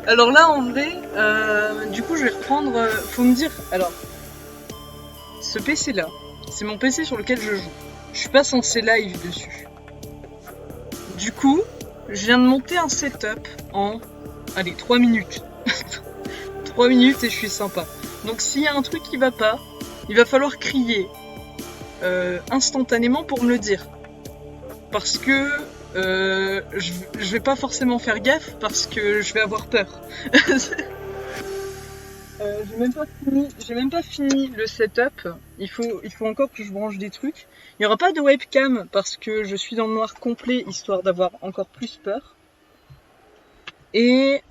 Alors là, en vrai, du coup, je vais reprendre. Faut me dire. Alors, ce PC-là, c'est mon PC sur lequel je joue. Je suis pas censé live dessus. Du coup, je viens de monter un setup en. Allez, 3 minutes. 3 minutes et je suis sympa. Donc, s'il y a un truc qui va pas, il va falloir crier instantanément pour me le dire. Parce que je vais pas forcément faire gaffe parce que je vais avoir peur. J'ai même pas fini le setup. Il faut encore que je branche des trucs. Il n'y aura pas de webcam parce que je suis dans le noir complet histoire d'avoir encore plus peur. Et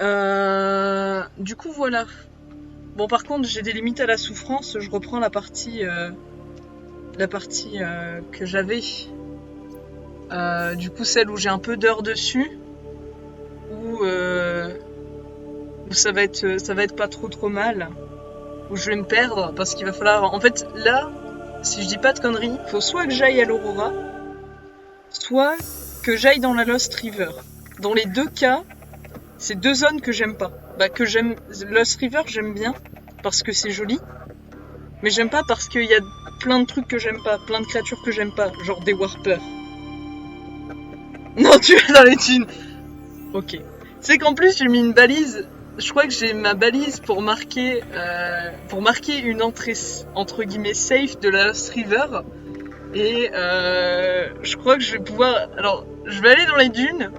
du coup voilà. Bon par contre j'ai des limites à la souffrance. Je reprends la partie que j'avais. Du coup celle où j'ai un peu d'heures dessus. Où ça va être pas trop mal. Où je vais me perdre parce qu'il va falloir. En fait, là, si je dis pas de conneries, faut soit que j'aille à l'Aurora, soit que j'aille dans la Lost River. Dans les deux cas, c'est deux zones que j'aime pas. Bah, que j'aime. Lost River, j'aime bien parce que c'est joli, mais j'aime pas parce qu'il y a plein de trucs que j'aime pas, plein de créatures que j'aime pas, genre des warpers. Non, tu es dans les dunes. Ok. C'est qu'en plus, j'ai mis une balise. Je crois que j'ai ma balise pour marquer une entrée entre guillemets safe de la Lost River. Et je crois que je vais pouvoir. Alors, je vais aller dans les dunes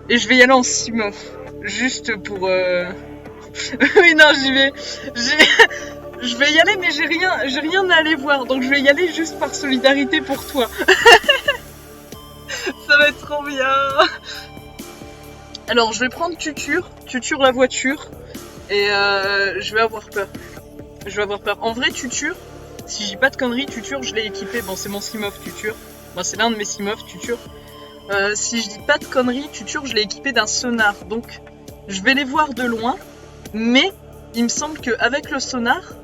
et je vais y aller en Simof, juste pour. Oui, non, j'y vais. Je vais y aller, mais j'ai rien à aller voir. Donc, je vais y aller juste par solidarité pour toi. Ça va être trop bien. Alors, je vais prendre Tutur la voiture, et je vais avoir peur. En vrai, Tutur, si j'ai pas de conneries, Tutur, je l'ai équipé. Bon, c'est mon Simof Tutur. Bon, c'est l'un de mes Simof Tutur. Si je dis pas de conneries, Tutur, je l'ai équipé d'un sonar. Donc, je vais les voir de loin, mais il me semble qu'avec le sonar,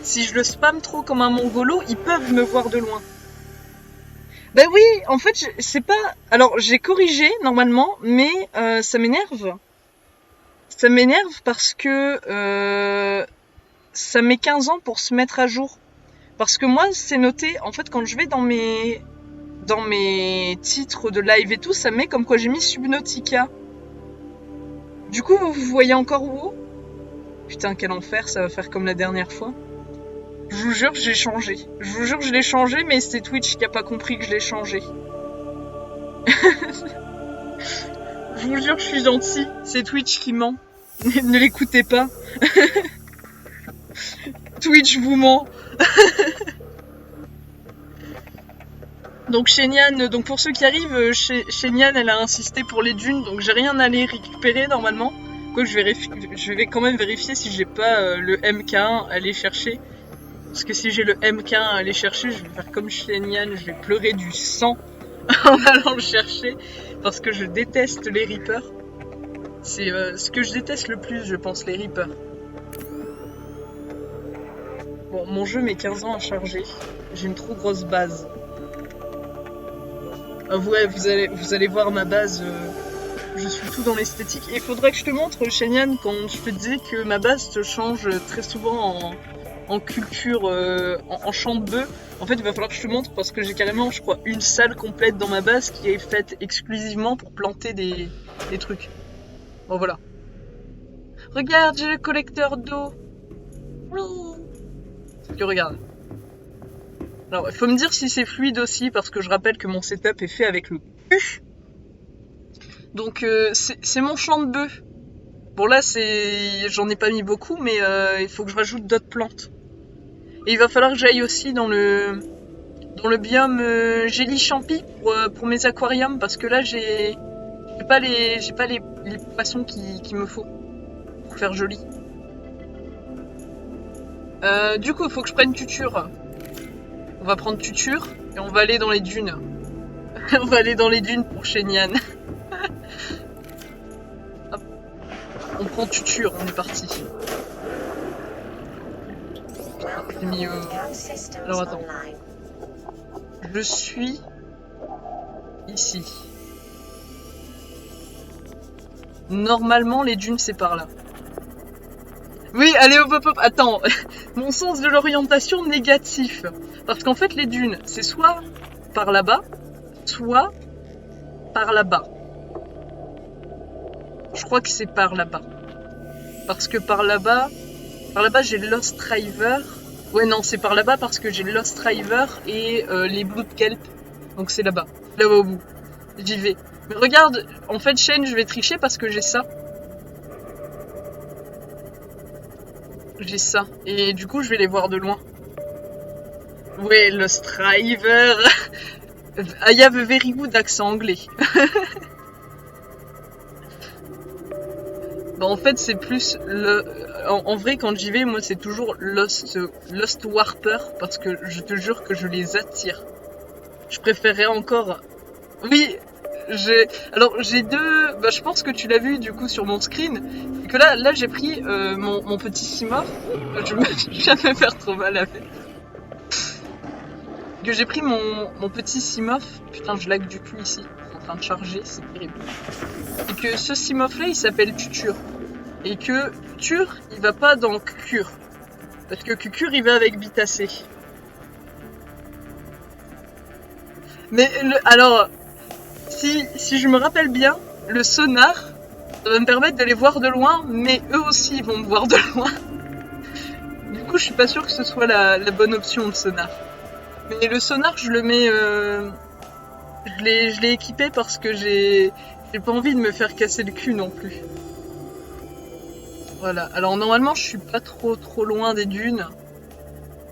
si je le spam trop comme un mongolo, ils peuvent me voir de loin. Ben oui, en fait, c'est pas. Alors, j'ai corrigé normalement, mais ça m'énerve. Ça m'énerve parce que ça met 15 ans pour se mettre à jour. Parce que moi, c'est noté, en fait, quand je vais dans mes titres de live et tout, ça met comme quoi j'ai mis Subnautica. Du coup, vous voyez encore où? Putain, quel enfer, ça va faire comme la dernière fois. Je vous jure, j'ai changé. Je vous jure, je l'ai changé, mais c'est Twitch qui a pas compris que je l'ai changé. Je vous jure, je suis gentil. C'est Twitch qui ment. Ne l'écoutez pas. Twitch vous ment. Donc Shenyang, donc pour ceux qui arrivent, Shenyang elle a insisté pour les dunes, donc j'ai rien à aller récupérer normalement. Quoi, je vais quand même vérifier si j'ai pas le MK1 à aller chercher. Parce que si j'ai le MK1 à aller chercher, je vais faire comme Shenyang, je vais pleurer du sang en allant le chercher. Parce que je déteste les Reapers. C'est ce que je déteste le plus, je pense, les Reapers. Bon, mon jeu met 15 ans à charger. J'ai une trop grosse base. Ouais, vous allez voir ma base. Je suis tout dans l'esthétique. Et il faudrait que je te montre, Shenyang, quand je te disais que ma base te change très souvent en culture, en champ de bœuf. En fait, il va falloir que je te montre parce que j'ai carrément, je crois, une salle complète dans ma base qui est faite exclusivement pour planter des trucs. Bon, voilà. Regarde, j'ai le collecteur d'eau. Oui. Tu regardes. Alors, il faut me dire si c'est fluide aussi, parce que je rappelle que mon setup est fait avec le cul. Donc, c'est mon champ de bœuf. Bon, là, j'en ai pas mis beaucoup, mais il faut que je rajoute d'autres plantes. Et il va falloir que j'aille aussi dans le biome Gélie Champi pour mes aquariums, parce que là, j'ai pas les poissons qu'il me faut pour faire joli. Du coup, il faut que je prenne Tutur. On va prendre Tutur et on va aller dans les dunes. On va aller dans les dunes pour Shenyang. Hop. On prend Tutur, on est parti. J'ai mis alors attends. Je suis ici. Normalement, les dunes, c'est par là. Oui, allez hop hop hop, attends. Mon sens de l'orientation négatif. Parce qu'en fait, les dunes, c'est soit par là-bas, soit par là-bas. Je crois que c'est par là-bas. Parce que par là-bas j'ai Lost Driver. Ouais, non, c'est par là-bas parce que j'ai Lost Driver et les Blood Kelp. Donc c'est là-bas, là-bas au bout. J'y vais. Mais regarde, en fait, Shane, je vais tricher parce que j'ai ça. J'ai ça. Et du coup, je vais les voir de loin. Ouais, Lost Driver. I have a very good accent anglais. Bah, en fait, c'est plus le. En vrai, quand j'y vais, moi, c'est toujours Lost Warper parce que je te jure que je les attire. Je préférerais encore. Oui, j'ai deux. Bah, je pense que tu l'as vu du coup sur mon screen. Et que là, j'ai pris mon petit Simorph. Je me suis jamais faire trop mal à fait. Que j'ai pris mon petit Simorph. Putain, je lag du cul ici. C'est en train de charger, c'est terrible. Et que ce Simorph là, il s'appelle Tutur. Et que Tutur, il va pas dans Cucur. Parce que Cucur, il va avec Bitacé. Mais alors, si je me rappelle bien, le sonar, ça va me permettre de les voir de loin, mais eux aussi ils vont me voir de loin. Du coup, je suis pas sûre que ce soit la bonne option, le sonar. Mais le sonar, je le mets... je l'ai équipé parce que j'ai pas envie de me faire casser le cul non plus. Voilà. Alors normalement, je suis pas trop loin des dunes.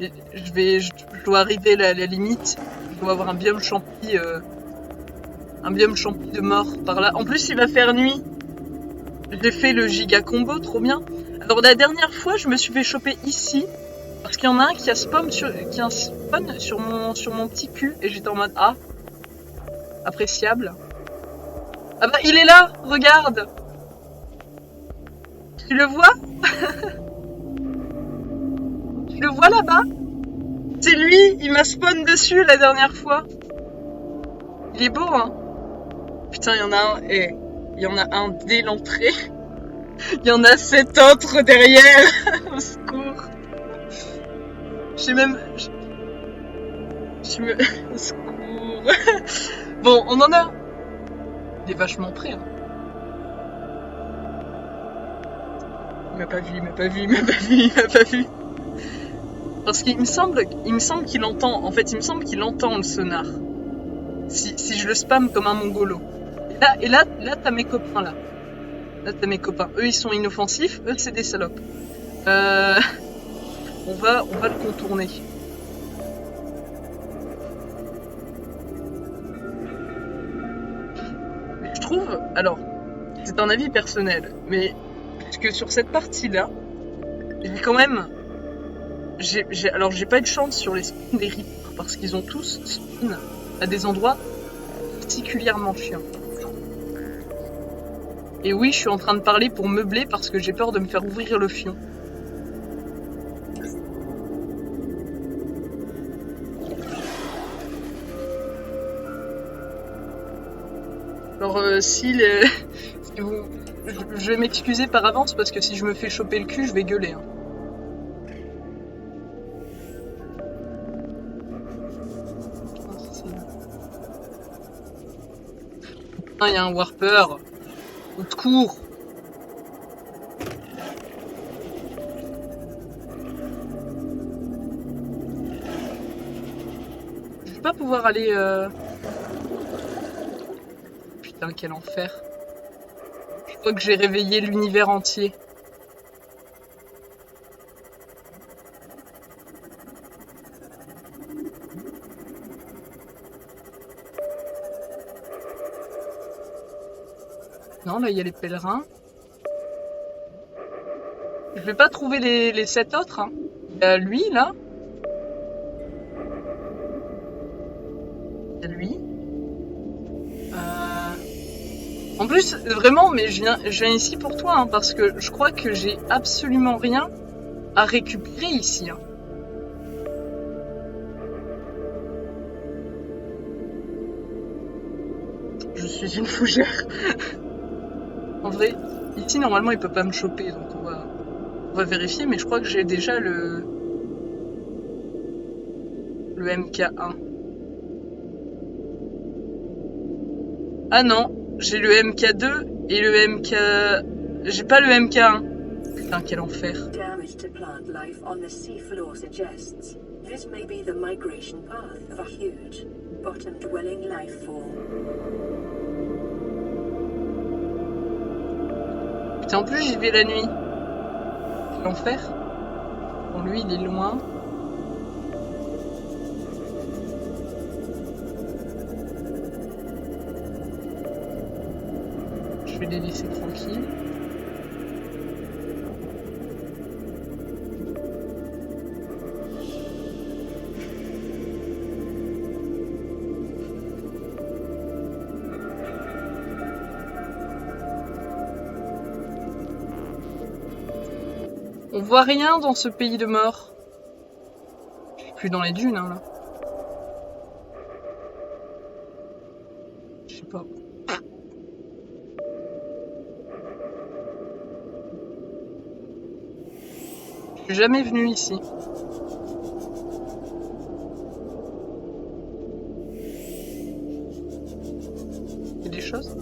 Je dois arriver à la limite. Je dois avoir un biome champi de mort par là. En plus, il va faire nuit. J'ai fait le giga combo, trop bien. Alors la dernière fois, je me suis fait choper ici parce qu'il y en a un qui a spawn sur mon petit cul et j'étais en mode ah, appréciable. Ah bah il est là, regarde. Tu le vois? Tu le vois là-bas? C'est lui, il m'a spawn dessus la dernière fois. Il est beau, hein? Putain, il y en a un, il y en a un dès l'entrée. Il y en a 7 autres derrière. Au secours. J'ai même... Au secours. Bon, on en a. Il est vachement près, hein. Il m'a pas vu, il m'a pas vu, il m'a pas vu, il m'a pas vu. Parce qu'il me semble qu'il entend. En fait, il me semble qu'il entend le sonar. Si je le spam comme un mongolo. Et là, t'as mes copains là. Là, t'as mes copains. Eux, ils sont inoffensifs. Eux, c'est des salopes. On va le contourner. Mais je trouve. Alors, c'est un avis personnel, mais parce que sur cette partie-là, j'ai quand même. Alors, j'ai pas eu de chance sur les spawns des Reapers parce qu'ils ont tous spawn à des endroits particulièrement chiants. Et oui, je suis en train de parler pour meubler parce que j'ai peur de me faire ouvrir le fion. Alors, si vous... Je vais m'excuser par avance parce que si je me fais choper le cul, je vais gueuler. Hein. Il y a un Warper. Au secours. Je vais pas pouvoir aller... Putain, quel enfer. Je crois que j'ai réveillé l'univers entier. Non, là, il y a les pèlerins. Je vais pas trouver les 7 autres. Hein. Il y a lui, là. Il y a lui. En plus, vraiment, mais je viens ici pour toi, hein, parce que je crois que j'ai absolument rien à récupérer ici. Hein. Je suis une fougère. En vrai, ici, normalement, il peut pas me choper, donc on va va vérifier, mais je crois que j'ai déjà le MK1. Ah non, j'ai le MK2 et le MK... J'ai pas le MK1. Putain, quel enfer. Damage to plant life on the seafloor suggests this may be the migration path of a huge, bottom-dwelling life form. Putain, en plus j'y vais la nuit. Quel enfer. Bon, lui il est loin. Je vais les laisser tranquilles. On voit rien dans ce pays de mort. Je suis plus dans les dunes, hein, là. Je sais pas. Je suis jamais venu ici. Il y a des choses ?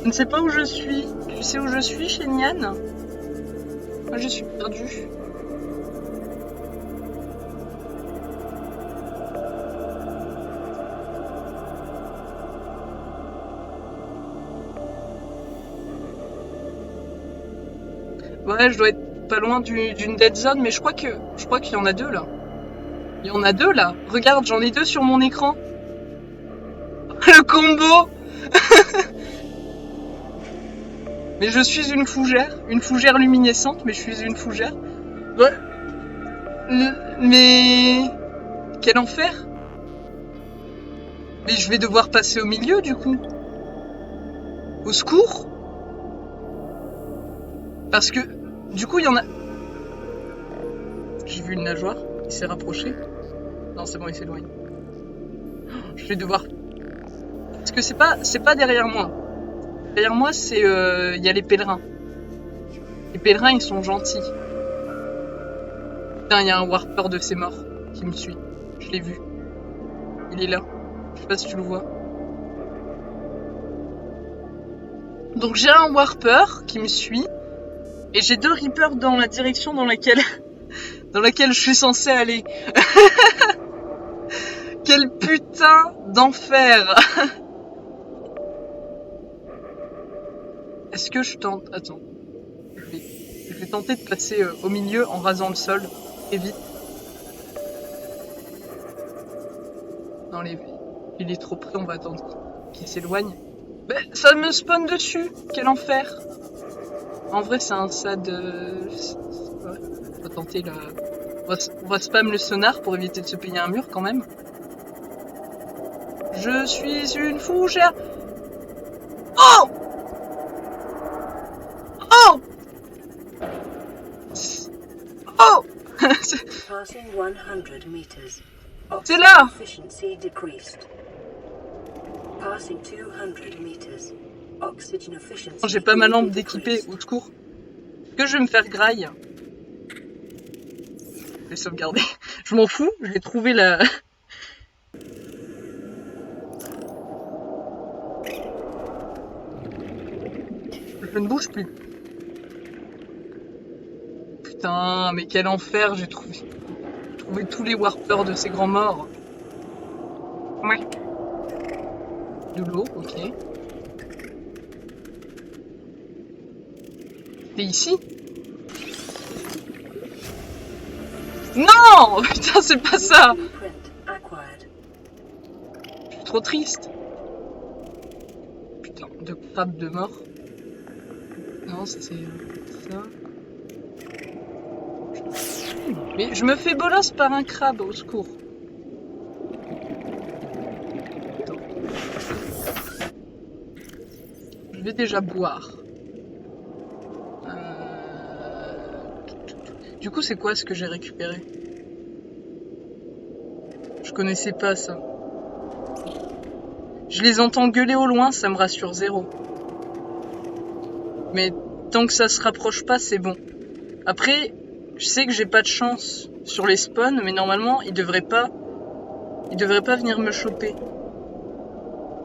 Je ne sais pas où je suis. Tu sais où je suis, chez Nian ? Moi, je suis perdue. Ouais, je dois être pas loin d'une dead zone, mais je crois qu'il y en a deux là. Il y en a deux là. Regarde, j'en ai deux sur mon écran. Le combo. Mais je suis une fougère luminescente, mais je suis une fougère. Ouais. Mais quel enfer. Mais je vais devoir passer au milieu du coup. Au secours. Parce que du coup il y en a. J'ai vu une nageoire, il s'est rapproché. Non, c'est bon, il s'éloigne. Je vais devoir. Parce que c'est pas derrière moi. Derrière moi, c'est il y a les pèlerins. Les pèlerins, ils sont gentils. Putain, il y a un warper de ces morts qui me suit. Je l'ai vu. Il est là. Je sais pas si tu le vois. Donc j'ai un warper qui me suit. Et j'ai deux reapers dans la direction dans laquelle je suis censé aller. Quel putain d'enfer. Est-ce que je tente... Attends. Je vais tenter de passer au milieu en rasant le sol. Très vite. Non, il est trop près, on va attendre qu'il s'éloigne. Mais ça me spawn dessus. Quel enfer. En vrai, c'est un SAD... Ouais. On va tenter la... On va spam le sonar pour éviter de se payer un mur quand même. Je suis une fougère. Oh! Oh! Oh! C'est là! J'ai pas ma lampe d'équiper, au secours. Est-ce que je vais me faire graille? Je vais sauvegarder. Je m'en fous, je vais trouver la... Je ne bouge plus. Putain, mais quel enfer, j'ai trouvé tous les warpers de ces grands morts. Ouais. De l'eau, ok. T'es ici? Non! Putain, c'est pas ça! Je suis trop triste. Putain, de crabes de mort. Non, c'est ça. Mais je me fais bolos par un crabe, au secours. Attends. Je vais déjà boire. Du coup, c'est quoi ce que j'ai récupéré? Je connaissais pas ça. Je les entends gueuler au loin, ça me rassure zéro. Mais tant que ça se rapproche pas, c'est bon. Après, je sais que j'ai pas de chance sur les spawns, mais normalement, ils devraient pas venir me choper.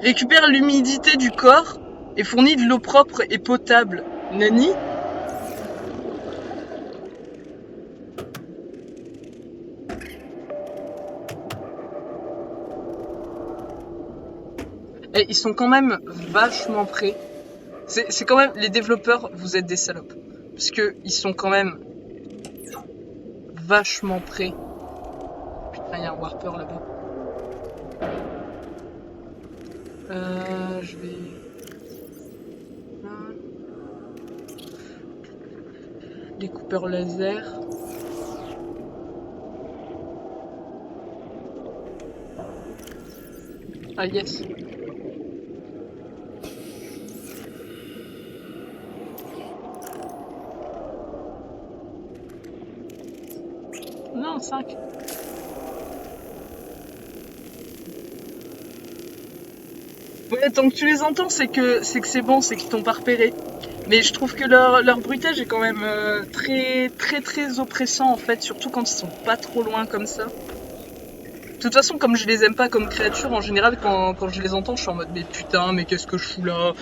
Récupère l'humidité du corps et fournit de l'eau propre et potable. Nani? Et ils sont quand même vachement prêts. C'est quand même... Les développeurs, vous êtes des salopes. Parce que ils sont quand même vachement prêts. Putain, il y a un warper là-bas. Je vais... Découpeur laser. Ah yes. Non, 5. Ouais, tant que tu les entends, c'est que c'est bon, c'est qu'ils t'ont pas repéré. Mais je trouve que leur bruitage est quand même très oppressant en fait, surtout quand ils sont pas trop loin comme ça. De toute façon, comme je les aime pas comme créatures, en général, quand je les entends, je suis en mode mais putain, mais qu'est-ce que je fous là?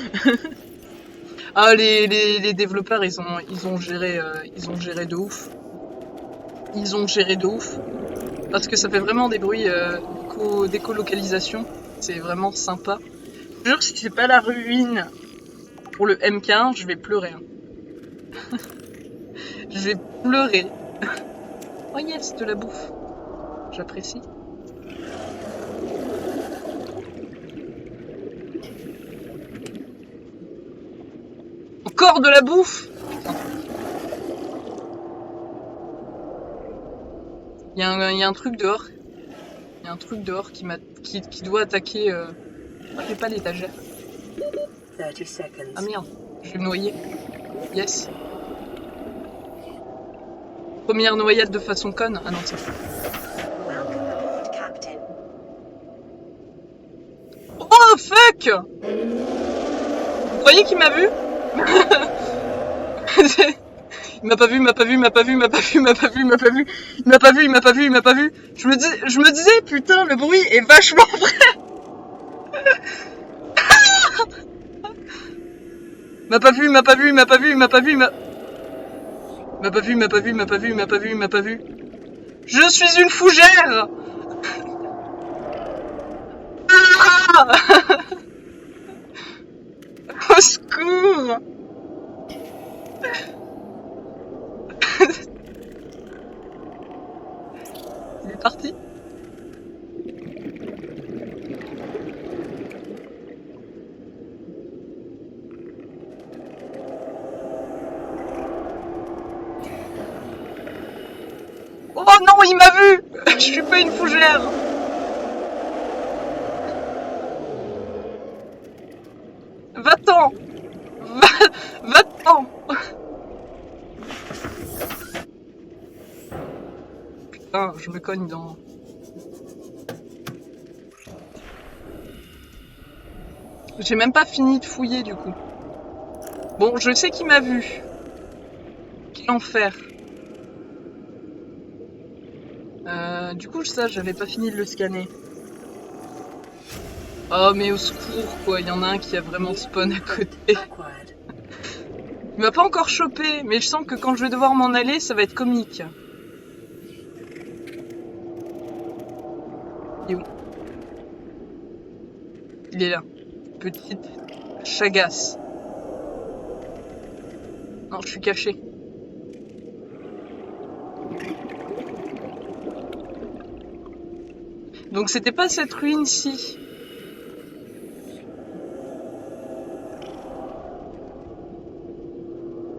Ah, les développeurs, ils ont géré de ouf. Ils ont géré de ouf. Parce que ça fait vraiment des bruits d'écolocalisation. C'est vraiment sympa. Je jure, si c'est pas la ruine pour le MK1, je vais pleurer. Hein. Je vais pleurer. Oh yes, de la bouffe. J'apprécie. Encore de la bouffe. Il y a un truc dehors. Il y a un truc dehors qui doit attaquer... Oh, j'ai pas l'étagère. 30 seconds. Ah merde, je vais me noyer. Yes. Première noyade de façon conne. Ah non, c'est ça. Welcome aboard, Captain. Oh fuck! Vous croyez qu'il m'a vu? Il m'a pas vu, il m'a pas vu, il m'a pas vu, il m'a pas vu, il m'a pas vu, il m'a pas vu, il m'a pas vu, il m'a pas vu, il m'a pas vu. Je me disais, putain, le bruit est vachement vrai. Il m'a pas vu, il m'a pas vu, il m'a pas vu, il m'a pas vu, il m'a pas vu, il m'a pas vu, il m'a pas vu, il m'a pas vu, il m'a pas vu. Je suis une fougère. Ah! Au secours. Il est parti. Oh non, il m'a vu. Je suis pas une fougère. Va-t'en. Va-t'en. Putain, je me cogne dans... J'ai même pas fini de fouiller du coup. Bon, je sais qu'il m'a vu. Quel enfer. Du coup, ça, j'avais pas fini de le scanner. Oh, mais au secours, quoi. Il y en a un qui a vraiment spawn à côté. Acquired. Il m'a pas encore chopé, mais je sens que quand je vais devoir m'en aller, ça va être comique. Il est où? Il est là. Petite chagasse. Non, je suis caché. Donc c'était pas cette ruine-ci.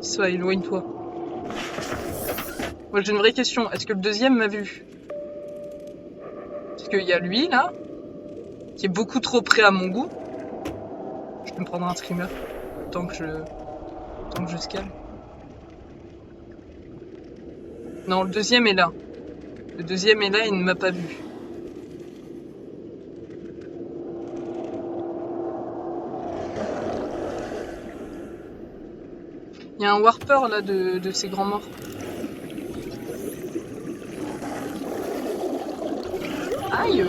Ça, éloigne-toi. Moi j'ai une vraie question. Est-ce que le deuxième m'a vu? Parce qu'il y a lui là, qui est beaucoup trop près à mon goût. Je vais me prendre un streamer. Tant que je scanne. Non, le deuxième est là. Le deuxième est là, il ne m'a pas vu. Il y a un warper là de ces grands morts. Aïe!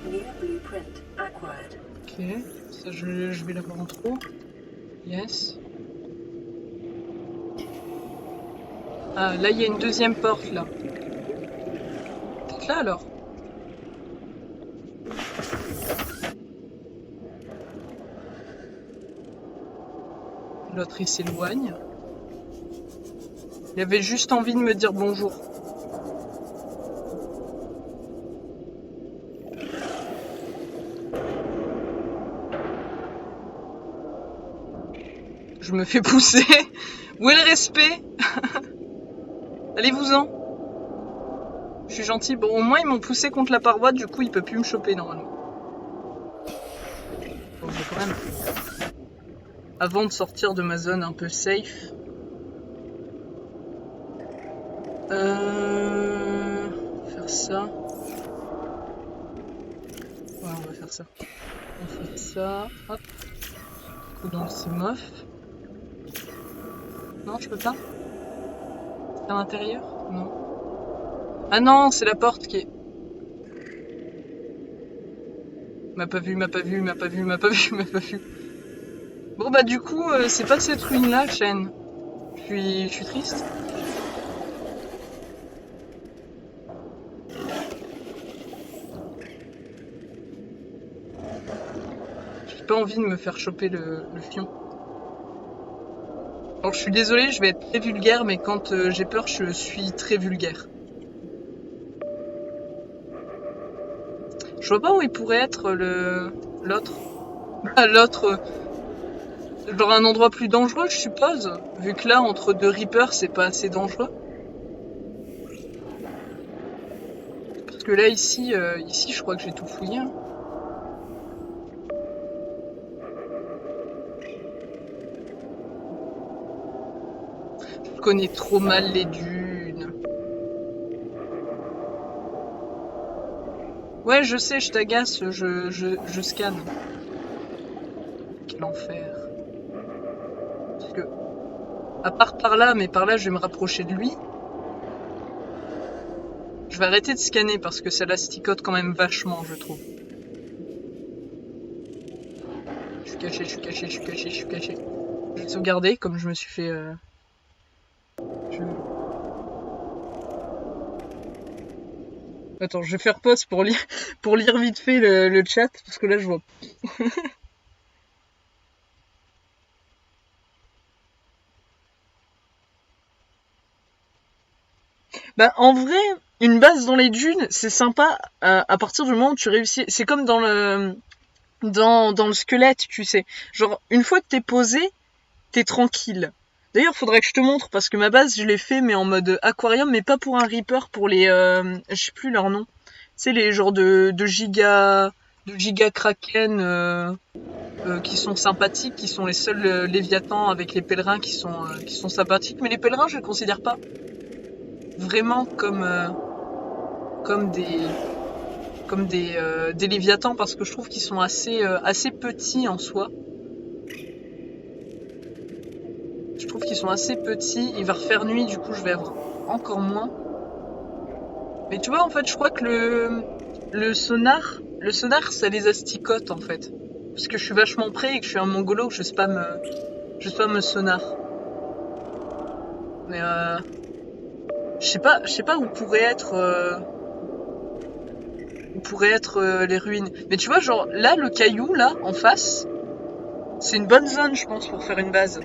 New blueprint acquired. Ok, ça je vais l'avoir en trop. Yes. Ah, là il y a une deuxième porte là. Peut-être là alors. L'autre il s'éloigne. Il avait juste envie de me dire bonjour. Je me fais pousser. Où est le respect? Allez-vous-en. Je suis gentil. Bon, au moins ils m'ont poussé contre la paroi, du coup il peut plus me choper normalement. Bon, je vais quand même. Avant de sortir de ma zone un peu safe. Faire ça. Ouais, on va faire ça. On fait ça. Hop. Coup dans le Simof. Non, je peux pas. C'est à l'intérieur? Non. Ah non, c'est la porte qui est. M'a pas vu, m'a pas vu, m'a pas vu, m'a pas vu, m'a pas vu. Bon bah du coup, c'est pas cette ruine là, Shen. Je suis triste. J'ai pas envie de me faire choper le fion. Alors je suis désolée, je vais être très vulgaire, mais quand j'ai peur, je suis très vulgaire. Je vois pas où il pourrait être l'autre. Ah, l'autre, genre un endroit plus dangereux, je suppose. Vu que là, entre deux Reapers, c'est pas assez dangereux. Parce que là, ici, je crois que j'ai tout fouillé. Hein. Je connais trop mal les dunes. Ouais, je sais, je t'agace, je scanne. Quel enfer. Parce que, à part par là, mais par là, je vais me rapprocher de lui. Je vais arrêter de scanner parce que ça l'asticote quand même vachement, je trouve. Je suis caché, je suis caché, je suis caché, je suis caché. Je vais sauvegarder comme je me suis fait... Attends, je vais faire pause pour lire vite fait le chat, parce que là je vois. Bah en vrai, une base dans les dunes, c'est sympa à partir du moment où tu réussis. C'est comme dans le squelette, tu sais. Genre, une fois que t'es posé, t'es tranquille. D'ailleurs, faudrait que je te montre, parce que ma base, je l'ai fait, mais en mode aquarium, mais pas pour un Reaper, pour les... je sais plus leur nom. C'est les genres de giga kraken qui sont sympathiques, qui sont les seuls léviathans avec les pèlerins qui sont sympathiques. Mais les pèlerins, je les considère pas vraiment comme des léviathans, parce que je trouve qu'ils sont assez petits en soi. Je trouve qu'ils sont assez petits. Il va refaire nuit, du coup je vais avoir encore moins. Mais tu vois, en fait, je crois que le sonar, ça les asticote en fait. Parce que je suis vachement près et que je suis un mongolo, que je spamme sonar. Mais je sais pas où pourraient être les ruines. Mais tu vois, genre là, le caillou là en face, c'est une bonne zone, je pense, pour faire une base.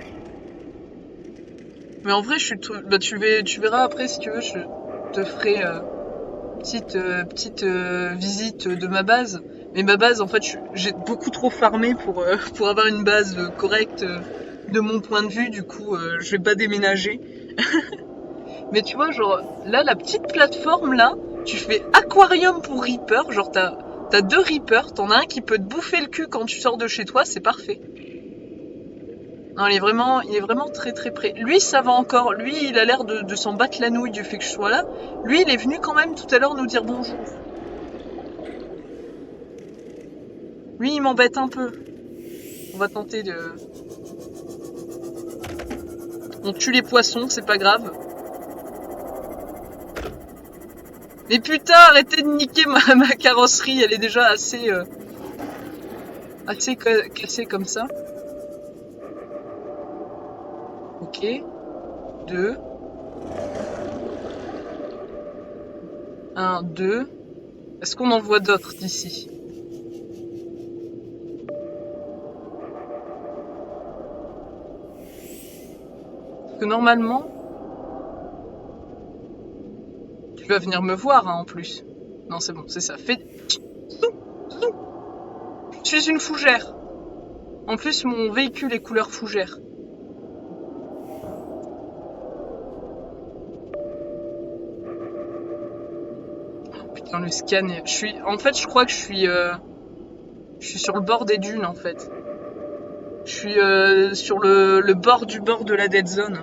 Mais en vrai, bah, tu verras après si tu veux, je te ferai petite visite de ma base. Mais ma base, en fait, j'ai beaucoup trop farmé pour avoir une base correcte de mon point de vue. Du coup, je vais pas déménager. Mais tu vois, genre là, la petite plateforme là, tu fais aquarium pour Reaper. Genre t'as deux Reapers, t'en as un qui peut te bouffer le cul quand tu sors de chez toi, c'est parfait. Non, il est vraiment très très près. Lui, ça va encore. Lui, il a l'air de s'en battre la nouille du fait que je sois là. Lui, il est venu quand même tout à l'heure nous dire bonjour. Lui, il m'embête un peu. On va tenter de... On tue les poissons, c'est pas grave. Mais putain, arrêtez de niquer ma carrosserie, elle est déjà assez cassée comme ça. Ok. 2. 1, 2. Est-ce qu'on en voit d'autres d'ici? Parce que normalement... Tu vas venir me voir, hein, en plus. Non, c'est bon, c'est ça. Fais... Je suis une fougère. En plus, mon véhicule est couleur fougère. Oh, putain, le scan... En fait, je crois que je suis sur le bord des dunes, en fait. Je suis sur le bord de la dead zone.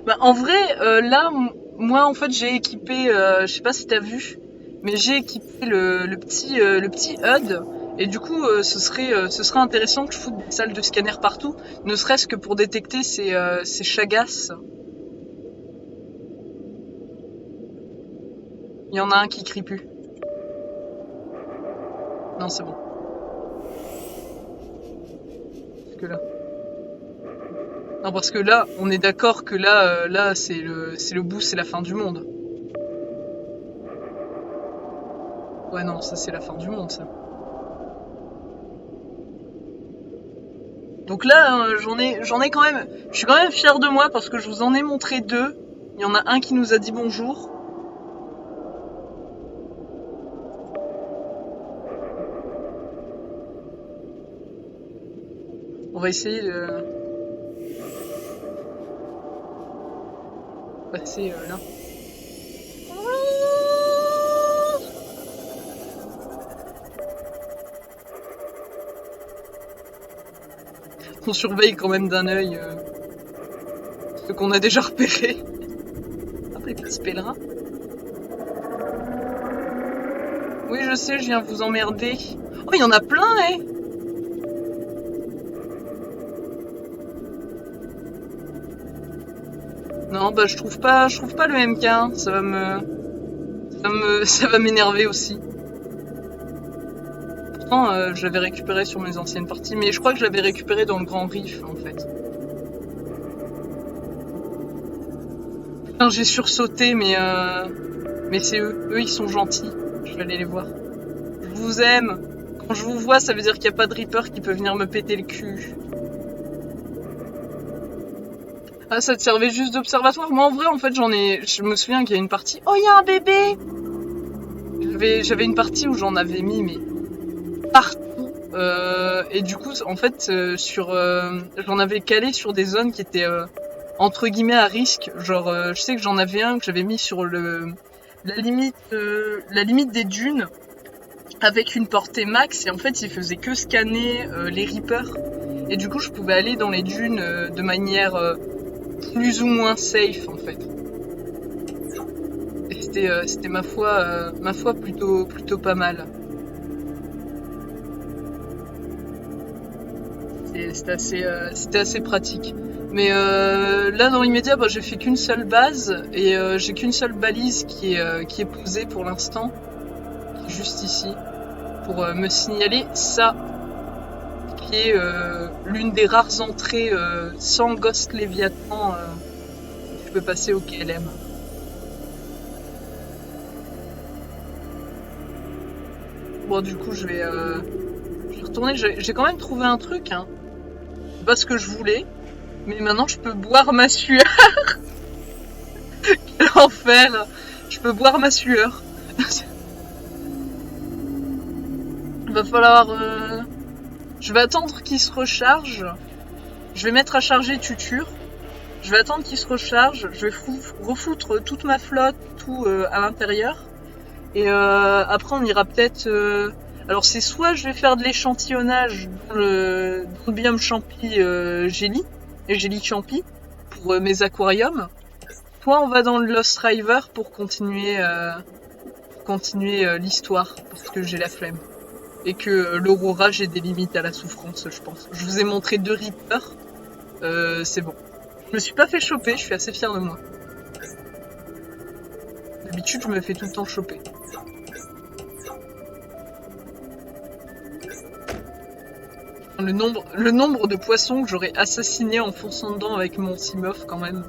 Bah, en vrai, là, moi, en fait, j'ai équipé, je sais pas si t'as vu, mais j'ai équipé le petit HUD, et du coup, ce serait intéressant que je foute des salles de scanner partout, ne serait-ce que pour détecter ces chagasses. Il y en a un qui crie plus. Non, c'est bon. Parce que là... Non, parce que là, on est d'accord que là, c'est le bout, c'est la fin du monde. Ouais, non, ça c'est la fin du monde, ça. Donc là, j'en ai quand même, je suis quand même fière de moi parce que je vous en ai montré 2. Il y en a un qui nous a dit bonjour. On va essayer de passer là. On surveille quand même d'un œil ce qu'on a déjà repéré. Après, place pèlerin. Oui, je sais, je viens vous emmerder. Oh, il y en a plein, hein. Non, bah je trouve pas le MK, hein. Ça va m'énerver aussi. Pourtant, je l'avais récupéré sur mes anciennes parties, mais je crois que je l'avais récupéré dans le Grand Riff, en fait. Putain, j'ai sursauté, mais c'est eux. Eux, ils sont gentils. Je vais aller les voir. Je vous aime. Quand je vous vois, ça veut dire qu'il n'y a pas de Reaper qui peut venir me péter le cul. Ah, ça te servait juste d'observatoire? Moi, en vrai, en fait, je me souviens qu'il y a une partie... Oh, il y a un bébé! J'avais une partie où j'en avais mis, mais... partout. Et du coup, en fait, j'en avais calé sur des zones qui étaient, entre guillemets, à risque. Genre, je sais que j'en avais un que j'avais mis sur la limite des dunes, avec une portée max, et en fait, il faisait que scanner les Reapers. Et du coup, je pouvais aller dans les dunes de manière... plus ou moins safe en fait. Et c'était ma foi plutôt pas mal. C'était assez pratique. Mais là dans l'immédiat, bah, j'ai fait qu'une seule base et j'ai qu'une seule balise qui est posée pour l'instant, juste ici, pour me signaler ça, qui est l'une des rares entrées sans Ghost Léviathan que je peux passer au KLM. Bon, du coup, je vais retourner. J'ai quand même trouvé un truc, hein. C'est pas ce que je voulais, mais maintenant je peux boire ma sueur. Quel enfer! Je peux boire ma sueur. Il va falloir... Je vais attendre qu'il se recharge. Je vais mettre à charger Tuture. Je vais attendre qu'il se recharge. Je vais refoutre toute ma flotte, tout à l'intérieur. Et après, on ira peut-être... Alors, c'est soit je vais faire de l'échantillonnage dans le biome champi Gélie, et Gélie champi, pour mes aquariums. Soit on va dans le Lost River pour continuer, l'histoire, parce que j'ai la flemme. Et que l'Aurora, j'ai des limites à la souffrance, je pense. Je vous ai montré 2 Reapers, c'est bon. Je me suis pas fait choper, je suis assez fière de moi. D'habitude, je me fais tout le temps choper. Le nombre de poissons que j'aurais assassinés en fonçant dedans avec mon Simof, quand même.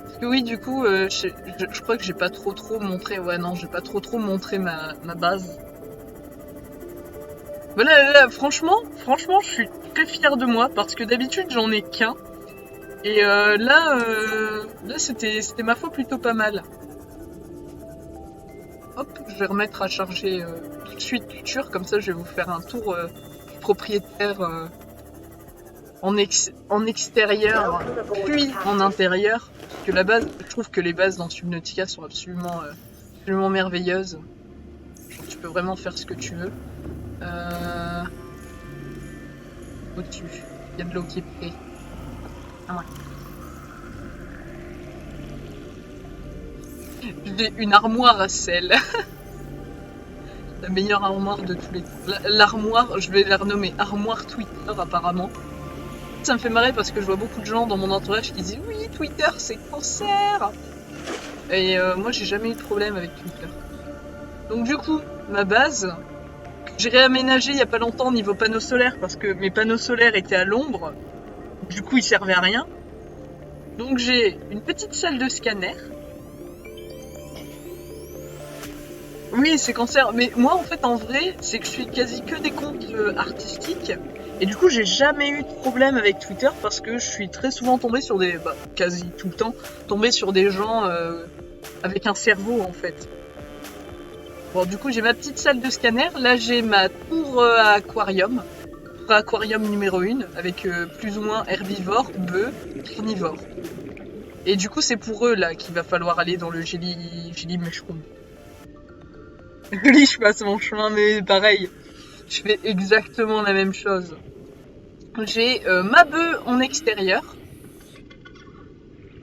Parce que oui, du coup, je crois que j'ai pas trop montré... Ouais, non, j'ai pas trop montré ma base. Voilà, là, franchement, je suis très fière de moi, parce que d'habitude, j'en ai qu'un. Et là, c'était ma foi plutôt pas mal. Hop, je vais remettre à charger tout de suite Tuture, comme ça je vais vous faire un tour du propriétaire en extérieur, puis en intérieur. Parce que la base, je trouve que les bases dans Subnautica sont absolument merveilleuses. Genre, tu peux vraiment faire ce que tu veux. Au-dessus, il y a de l'eau qui est près. Ah ouais. J'ai une armoire à sel. La meilleure armoire de tous les temps. L'armoire, je vais la renommer armoire Twitter apparemment. Ça me fait marrer parce que je vois beaucoup de gens dans mon entourage qui disent oui, Twitter c'est cancer. Et moi j'ai jamais eu de problème avec Twitter. Donc du coup, ma base, j'ai réaménagé il y a pas longtemps niveau panneaux solaires parce que mes panneaux solaires étaient à l'ombre. Du coup ils servaient à rien. Donc j'ai une petite salle de scanner. Oui, c'est cancer. Mais moi, en fait, en vrai, c'est que je suis quasi que des comptes artistiques. Et du coup, j'ai jamais eu de problème avec Twitter parce que je suis très souvent tombée sur des... Bah, quasi tout le temps, tombée sur des gens avec un cerveau, en fait. Bon, du coup, j'ai ma petite salle de scanner. Là, j'ai ma tour aquarium. Tour aquarium numéro 1, avec plus ou moins herbivore, bœuf, carnivore. Et du coup, c'est pour eux, là, qu'il va falloir aller dans le jelly mushroom. Je passe mon chemin, mais pareil, je fais exactement la même chose. J'ai ma bœuf en extérieur,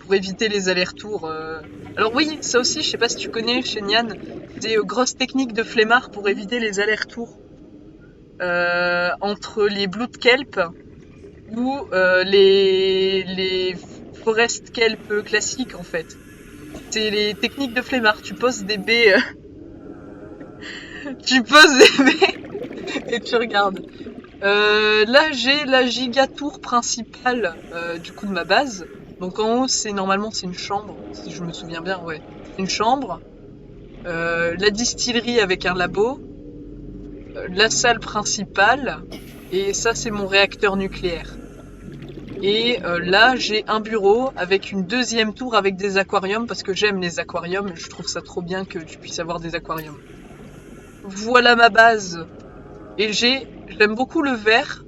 pour éviter les allers-retours. Alors oui, ça aussi, je sais pas si tu connais chez Nian, des grosses techniques de flemmard pour éviter les allers-retours entre les blood kelp ou les forest kelp classiques en fait. C'est les techniques de flemmard, tu poses des baies... Tu poses des baies et tu regardes. Là, j'ai la gigatour principale du coup de ma base. Donc en haut, normalement c'est une chambre, si je me souviens bien, ouais. Une chambre, la distillerie avec un labo, la salle principale, et ça c'est mon réacteur nucléaire. Et là, j'ai un bureau avec une deuxième tour avec des aquariums, parce que j'aime les aquariums, je trouve ça trop bien que tu puisses avoir des aquariums. Voilà ma base. Et j'aime beaucoup le vert.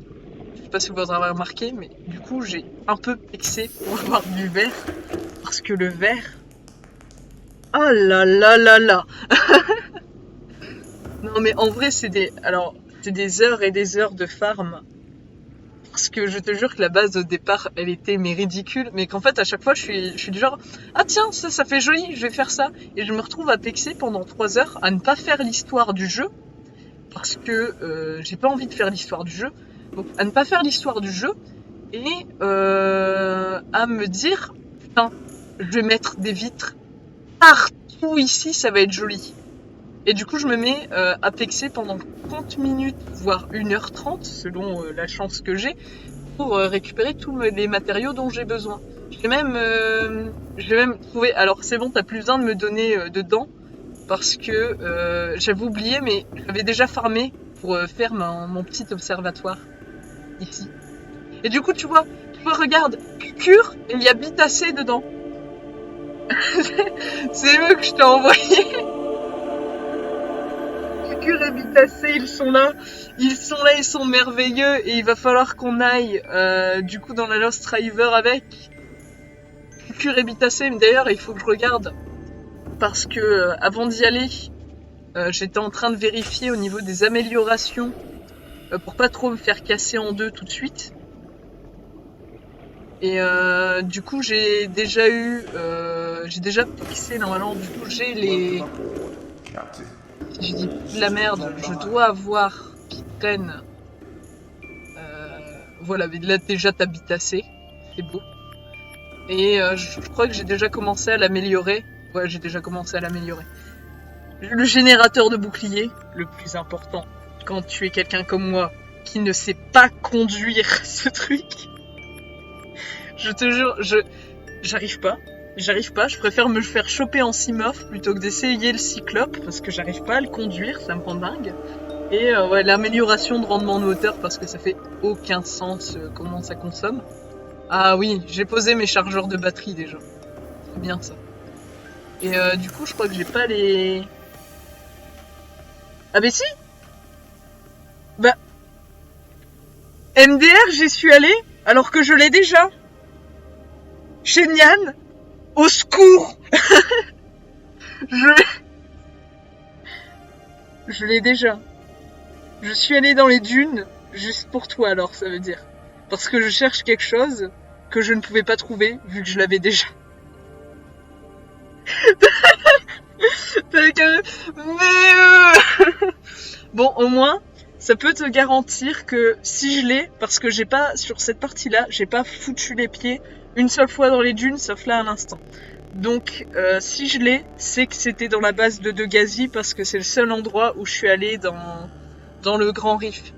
Je sais pas si vous avez remarqué, mais du coup j'ai un peu pexé pour avoir du vert. Parce que le vert... Oh là là là là. Non mais en vrai c'est des heures et des heures de farm. Parce que je te jure que la base au départ elle était mais ridicule. Mais qu'en fait à chaque fois je suis du genre ah tiens ça fait joli, je vais faire ça. Et je me retrouve à pexer pendant 3 heures à ne pas faire l'histoire du jeu. Parce que j'ai pas envie de faire l'histoire du jeu. Donc à ne pas faire l'histoire du jeu. Et à me dire putain je vais mettre des vitres partout ici, ça va être joli. Et du coup je me mets à pexer pendant 30 minutes, voire 1h30 selon la chance que j'ai, pour récupérer tous les matériaux dont j'ai besoin. Je vais même trouvé... Alors c'est bon, t'as plus besoin de me donner dedans, parce que j'avais oublié, mais j'avais déjà farmé pour faire mon petit observatoire ici. Et du coup tu vois regarde, cure, il y a Bitacé dedans. C'est eux que je t'ai envoyé. Cure et Bitacé, ils sont là, ils sont merveilleux, et il va falloir qu'on aille du coup dans la Lost River avec Cure et Bitacé. Mais d'ailleurs il faut que je regarde, parce que avant d'y aller, j'étais en train de vérifier au niveau des améliorations pour pas trop me faire casser en deux tout de suite. Et du coup, j'ai déjà fixé normalement. Du coup, j'ai les. Welcome aboard, Captain. Si je dis de la merde, je dois avoir qui traîne. Voilà, mais là déjà t'habites assez, c'est beau. Et je crois que j'ai déjà commencé à l'améliorer. Ouais, j'ai déjà commencé à l'améliorer. Le générateur de bouclier, le plus important. Quand tu es quelqu'un comme moi qui ne sait pas conduire ce truc, je te jure, j'arrive pas. Je préfère me faire choper en Simorph plutôt que d'essayer le Cyclope parce que j'arrive pas à le conduire, ça me rend dingue. Et ouais, l'amélioration de rendement de moteur parce que ça fait aucun sens comment ça consomme. Ah oui, j'ai posé mes chargeurs de batterie déjà. C'est bien ça. Et du coup, je crois que j'ai pas les... Ah mais si. Bah... MDR, j'y suis allé alors que je l'ai déjà. Chez Nian, au secours. Je l'ai déjà. Je suis allé dans les dunes juste pour toi alors, ça veut dire. Parce que je cherche quelque chose que je ne pouvais pas trouver vu que je l'avais déjà. Bon, au moins, ça peut te garantir que si je l'ai, parce que j'ai pas, sur cette partie-là, j'ai pas foutu les pieds une seule fois dans les dunes, sauf là à l'instant. Donc, si je l'ai, c'est que c'était dans la base de Degasi, parce que c'est le seul endroit où je suis allé dans le Grand Rift.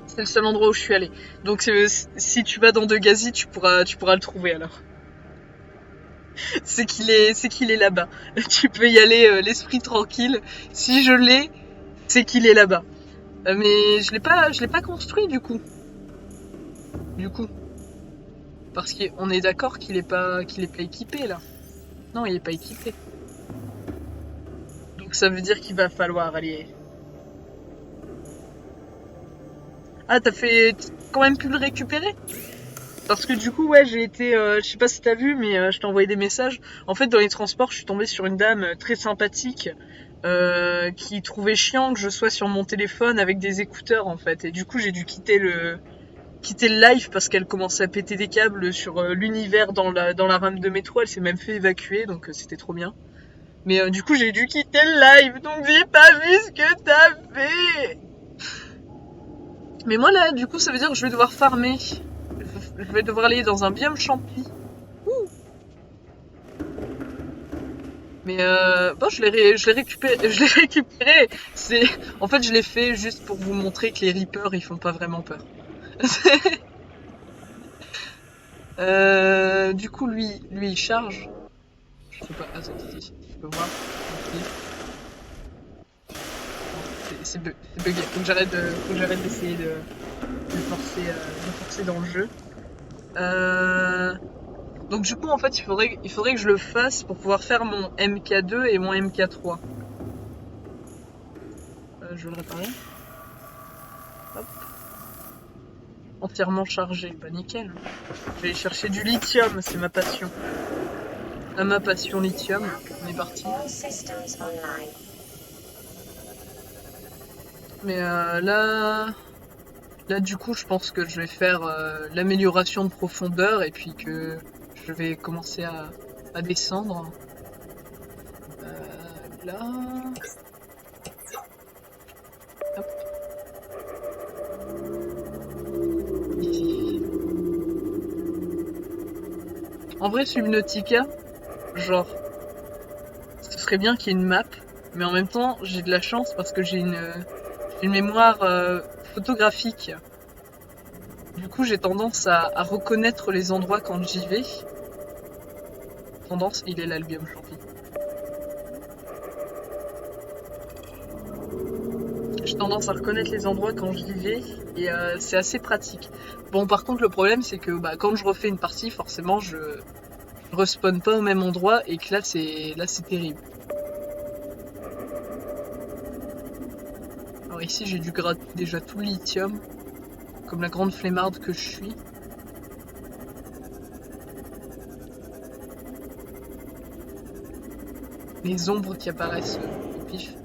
C'est le seul endroit où je suis allé. Donc, si tu vas dans Degasi, tu pourras le trouver alors. C'est qu'il est là-bas. Tu peux y aller l'esprit tranquille. Si je l'ai, c'est qu'il est là-bas. Mais je l'ai pas construit du coup. Parce qu'on est d'accord qu'il est pas équipé là. Non, il est pas équipé. Donc ça veut dire qu'il va falloir aller. Ah, t'as quand même pu le récupérer? Parce que du coup, ouais, j'ai été, je sais pas si t'as vu, mais je t'ai envoyé des messages. En fait, dans les transports, je suis tombée sur une dame très sympathique qui trouvait chiant que je sois sur mon téléphone avec des écouteurs, en fait. Et du coup, j'ai dû quitter le live parce qu'elle commençait à péter des câbles sur l'univers dans la rame de métro. Elle s'est même fait évacuer, donc c'était trop bien. Mais du coup, j'ai dû quitter le live, donc j'ai pas vu ce que t'as fait. Mais moi, là, du coup, ça veut dire que je vais devoir farmer. Je vais devoir aller dans un biome champi. Ouh. Mais bon, je l'ai récupéré. En fait, je l'ai fait juste pour vous montrer que les Reapers, ils font pas vraiment peur. Du coup, lui, il charge. Je sais pas. Attends, si tu peux voir. C'est bugué. Faut que j'arrête d'essayer de forcer dans le jeu. Donc du coup, en fait, il faudrait que je le fasse pour pouvoir faire mon MK2 et mon MK3. Je vais le réparer. Hop. Entièrement chargé. Bah nickel. Je vais aller chercher du lithium, c'est ma passion. Ma passion lithium. On est parti. Mais là, du coup, je pense que je vais faire l'amélioration de profondeur et puis que je vais commencer à descendre. Là. Hop. Ici. En vrai, Subnautica, genre, ce serait bien qu'il y ait une map, mais en même temps, j'ai de la chance parce que j'ai une mémoire photographique. Du coup, j'ai tendance à reconnaître les endroits quand j'y vais. Il est là le biome champi. J'ai tendance à reconnaître les endroits quand j'y vais et c'est assez pratique. Bon, par contre, le problème c'est que quand je refais une partie, forcément, je respawn pas au même endroit et que là c'est terrible. Alors ici, j'ai dû gratter déjà tout le lithium, comme la grande flemmarde que je suis. Les ombres qui apparaissent au pif.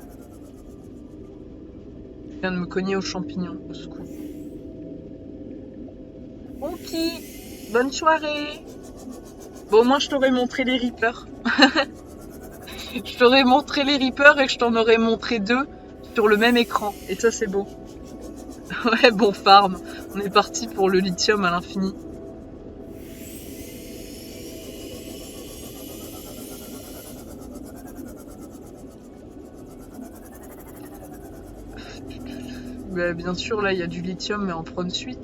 Je viens de me cogner aux champignons, au secours. Ok. Bonne soirée. Bon, au moins, je t'aurais montré les Reapers. Je t'aurais montré les Reapers et je t'en aurais montré 2 sur le même écran. Et ça, c'est beau. Ouais, bon farm. On est parti pour le lithium à l'infini. Bah, bien sûr, là, il y a du lithium, mais en prendre suite.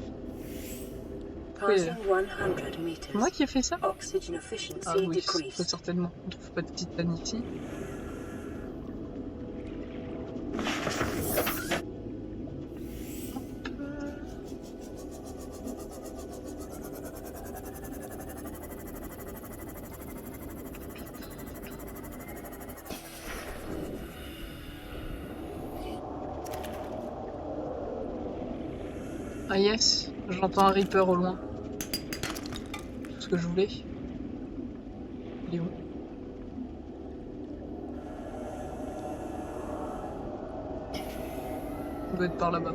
Passing 100 C'est moi meters. qui ai fait ça? Oxygen efficiency Ah oui, très decreased. certainement. On trouve pas de titane ici. Ah yes, j'entends un Reaper au loin. Tout ce que je voulais. Il est où? Il doit être par là-bas.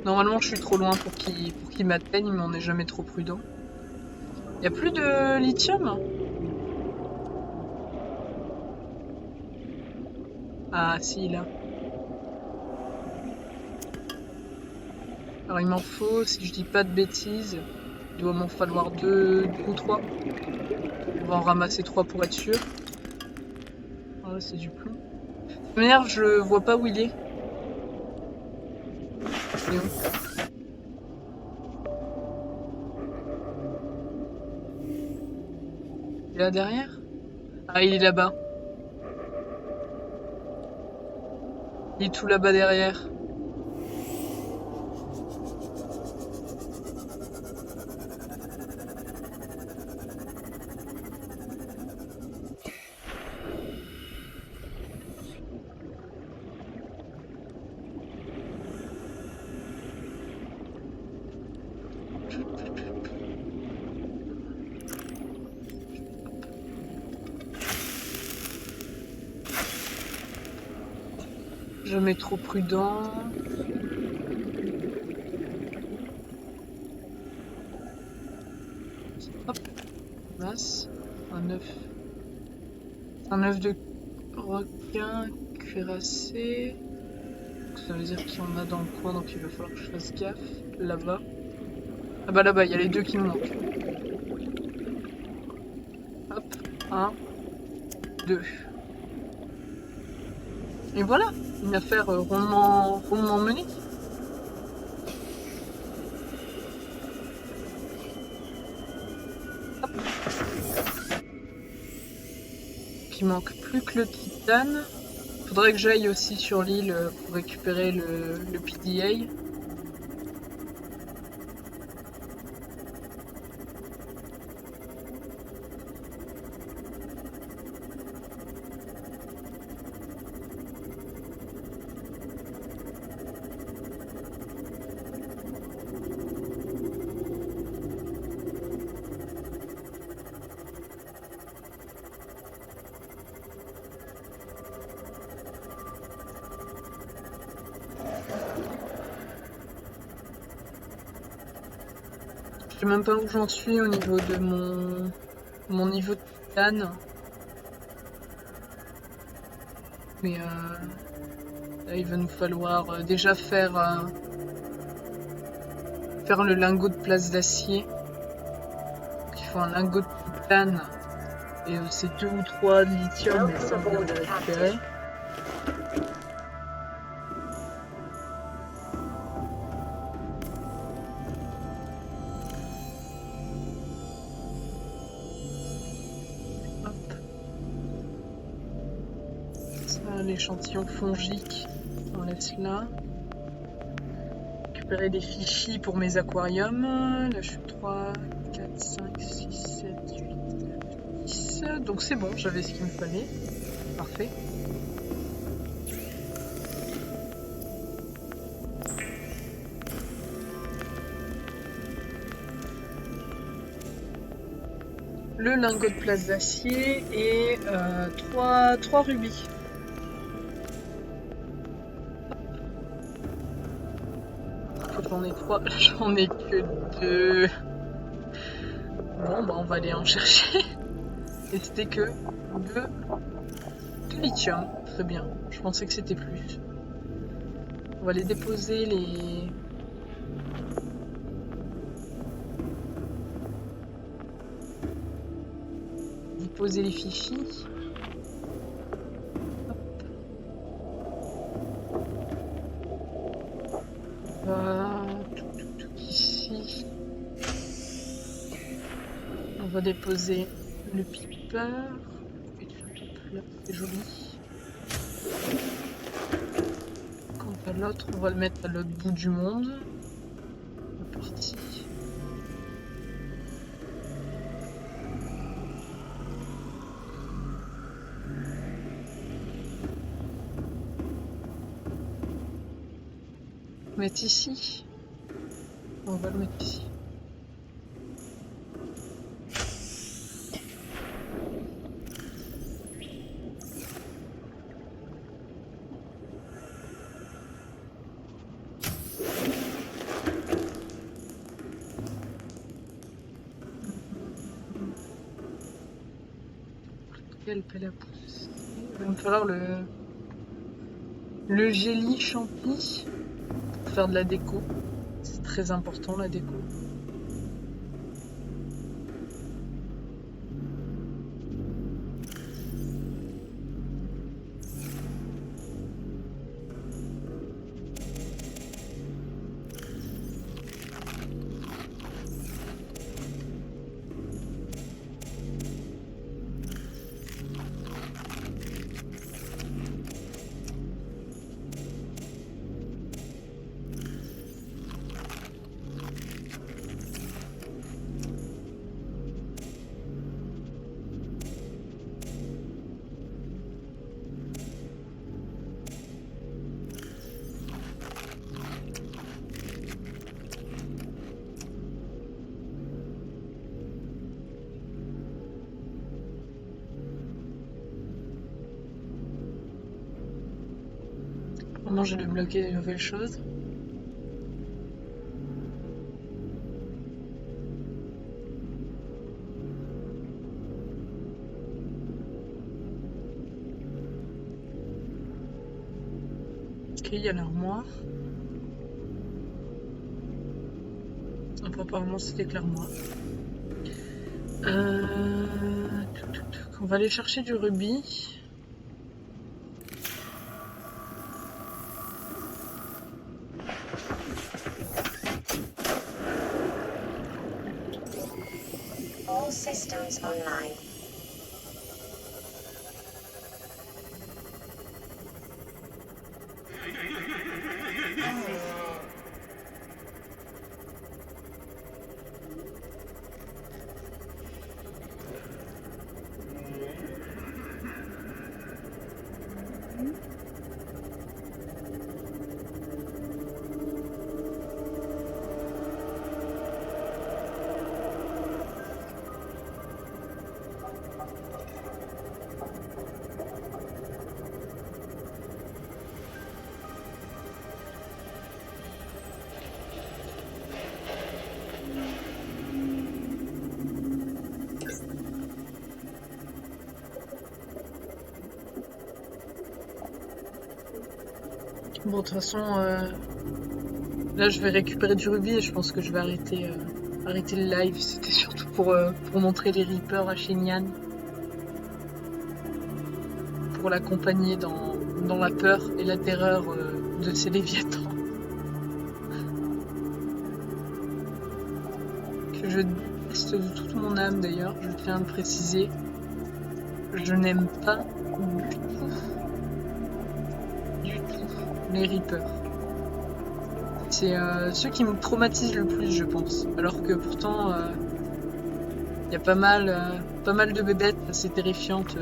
Normalement, je suis trop loin pour qu'il m'atteigne, mais on n'est jamais trop prudent. Y a plus de lithium? Ah si, là. Alors il m'en faut, si je dis pas de bêtises, il doit m'en falloir 2 ou 3. On va en ramasser 3 pour être sûr. Ah là c'est du plomb. De toute manière, je vois pas où il est. Il est où? Il est là derrière? Ah, il est là-bas. Il est tout là-bas derrière. Jamais trop prudent. Hop, masse. Un œuf. Un œuf de requin cuirassé. Ça veut dire qu'il y en a dans le coin, donc il va falloir que je fasse gaffe. Là-bas. Ah bah là-bas, il y a les 2 qui me manquent. Hop, 1, 2. Et voilà, une affaire rondement menée. Hop. Il manque plus que le titane. Faudrait que j'aille aussi sur l'île pour récupérer le PDA. Je sais même pas où j'en suis au niveau de mon niveau de titane. Mais là, il va nous falloir déjà faire le lingot de place d'acier. Donc, il faut un lingot de titane et c'est 2 ou 3 de lithium, mais ça on vient de les récupérer. L'échantillon fongique, on laisse là. Récupérer des fichiers pour mes aquariums. Là je suis 3, 4, 5, 6, 7, 8, 9, 10. Donc c'est bon, j'avais ce qu'il me fallait. Parfait. Le lingot de place d'acier et 3 rubis. J'en ai 3, j'en ai que 2. Bon, bah on va aller en chercher. Et c'était que de lithium. Très bien. Je pensais que c'était plus. On va aller déposer les... Déposer les fifis. Ici. On va déposer le piper. C'est joli. Quant à l'autre, on va le mettre à l'autre bout du monde. C'est parti. On va mettre ici. On va le mettre ici. Quelle pelle à pousser. Il va me falloir le gélie champi pour faire de la déco. C'est très important la déco. Maintenant, je vais bloquer des nouvelles choses. Ok, il y a l'armoire. Apparemment, c'était que l'armoire. On va aller chercher du rubis. All systems online. Bon, de toute façon, là je vais récupérer du rubis et je pense que je vais arrêter le live. C'était surtout pour montrer les Reapers à Shenyang. Pour l'accompagner dans la peur et la terreur de ces léviathans. Que je déteste de toute mon âme d'ailleurs, je tiens à le préciser. Je n'aime pas du tout les Reapers. C'est ceux qui me traumatisent le plus, je pense. Alors que pourtant, il y a pas mal de bébêtes assez terrifiantes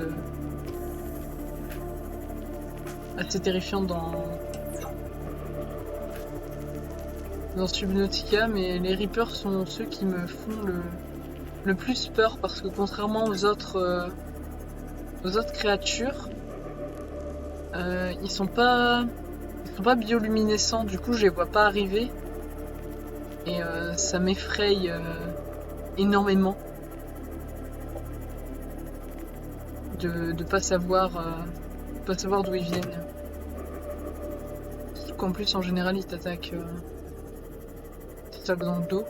dans Subnautica, mais les Reapers sont ceux qui me font le plus peur parce que contrairement aux autres créatures, ils sont pas bioluminescents, du coup je les vois pas arriver et ça m'effraie énormément. de pas savoir d'où ils viennent. Surtout qu'en plus, en général, ils t'attaquent dans le dos.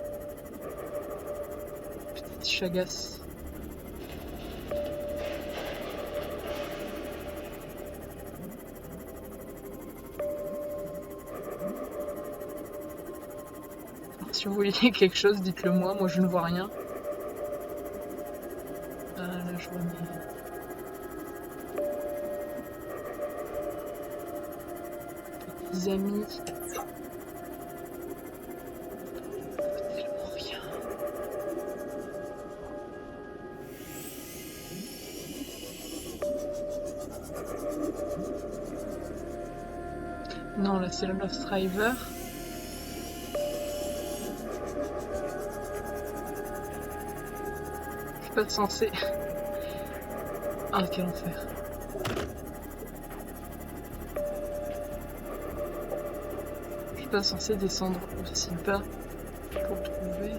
Petite chagasse. Alors, si vous voyez quelque chose, dites-le moi. Moi, je ne vois rien. Ah, là, je vois mes amis. Tellement rien. Non, là, c'est le Lost Driver. Je suis pas censée. Ah, quel enfer. Je suis pas censée descendre aussi bas pour le trouver.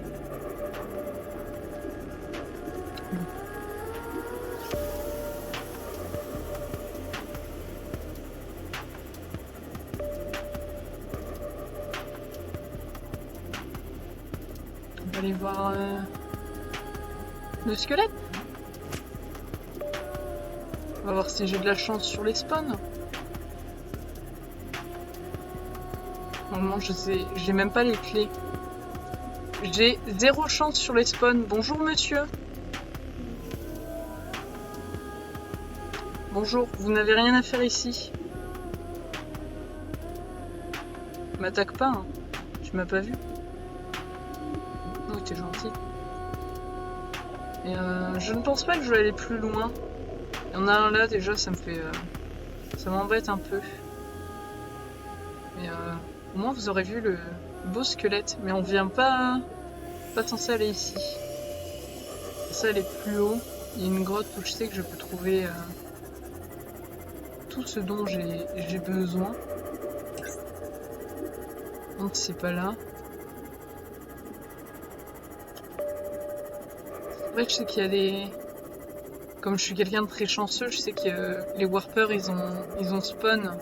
Bon. On va aller voir le squelette. On va voir si j'ai de la chance sur les spawns. Normalement, j'ai même pas les clés. J'ai 0 chance sur les spawns. Bonjour monsieur. Bonjour, vous n'avez rien à faire ici. M'attaque pas, hein. Tu m'as pas vu. Oh, t'es gentil. Et je ne pense pas que je vais aller plus loin. Il y en a un là déjà, ça me fait... ça m'embête un peu. Mais au moins vous aurez vu le beau squelette. Mais on vient pas censé aller ici. Ça elle est plus haut. Il y a une grotte où je sais que je peux trouver tout ce dont j'ai besoin. Donc c'est pas là. C'est vrai que je sais qu'il y a des... Comme je suis quelqu'un de très chanceux, je sais que les warpers ils ont spawn.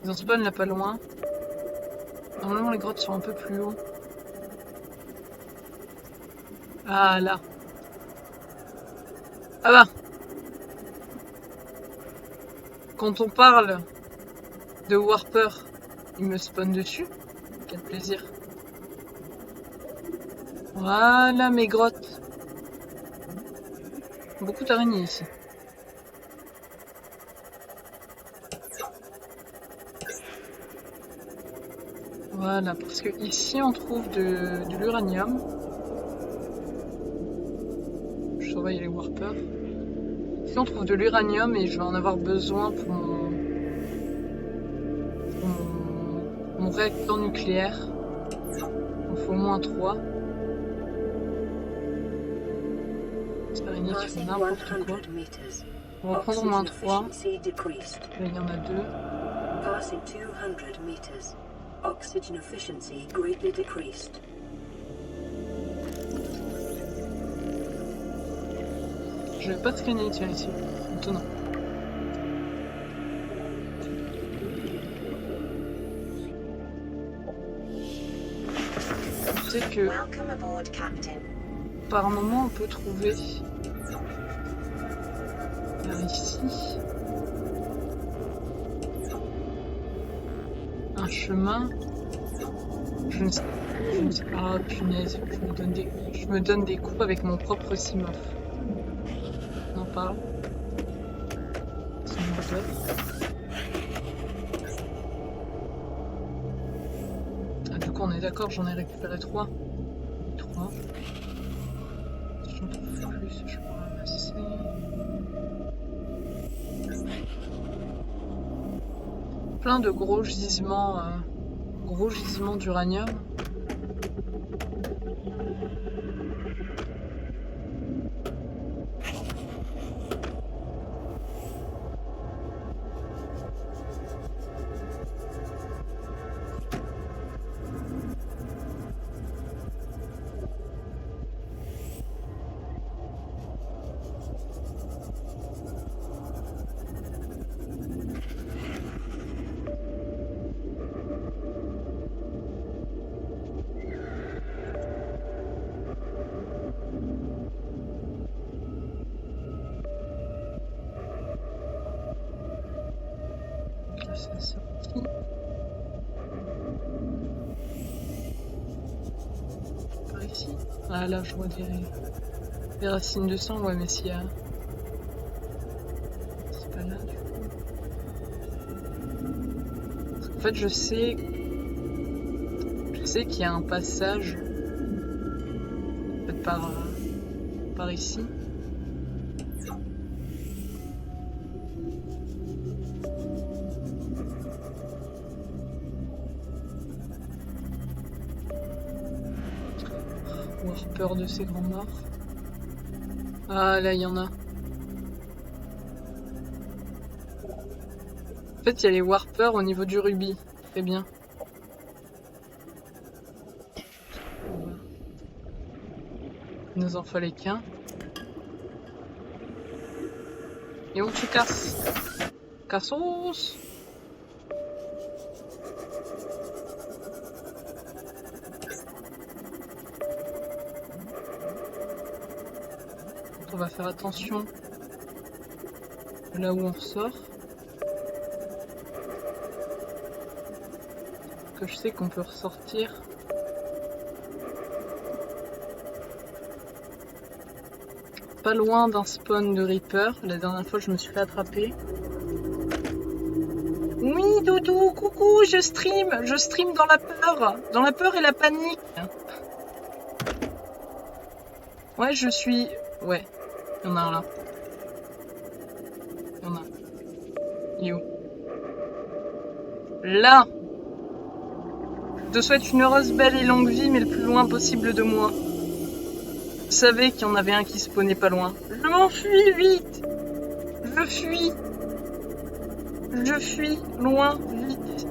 Ils ont spawn là pas loin. Normalement les grottes sont un peu plus haut. Ah là. Ah bah. Quand on parle de warper, il me spawn dessus. Quel plaisir. Voilà mes grottes. Beaucoup d'araignées ici. Voilà, parce que ici on trouve de l'uranium. Je surveille les warpers. Ici on trouve de l'uranium et je vais en avoir besoin pour mon réacteur nucléaire. Il me faut au moins 3. Cette araignée qui fait n'importe quoi. On va prendre au moins 3. Là il y en a 2. Passing 200 meters. Oxygen efficiency greatly decreased. Je vais pas traîner, tiens, ici. Étonnant. Je sais que par moment on peut trouver vers ici un chemin. Je ne sais ah punaise, je me donne des coups avec mon propre Simof. On en parle. C'est une moteur. Ah, du coup on est d'accord, j'en ai récupéré 3. 3. Si j'en trouve plus, je peux ramasser. Plein de gros gisements d'uranium. ça sorti. Par ici. Ah là, je vois des racines de sang, ouais, mais s'il y a... C'est pas là, du coup. Parce qu'en fait, je sais qu'il y a un passage, peut-être par ici. Peur de ces grands morts. Ah là il y en a. En fait il y a les warpers au niveau du rubis. Très bien. Il nous en fallait qu'un. Et on se casse. Cassos. On va faire attention là où on ressort. Que je sais qu'on peut ressortir. Pas loin d'un spawn de Reaper. La dernière fois je me suis fait attraper. Oui Doudou, coucou, je stream dans la peur et la panique. Ouais, je suis... Ouais, il y en a un là. Il y en a un. Il est où? Là! Je te souhaite une heureuse, belle et longue vie, mais le plus loin possible de moi. Je savais qu'il y en avait un qui spawnait pas loin. Je m'enfuis vite! Je fuis! Je fuis loin, vite!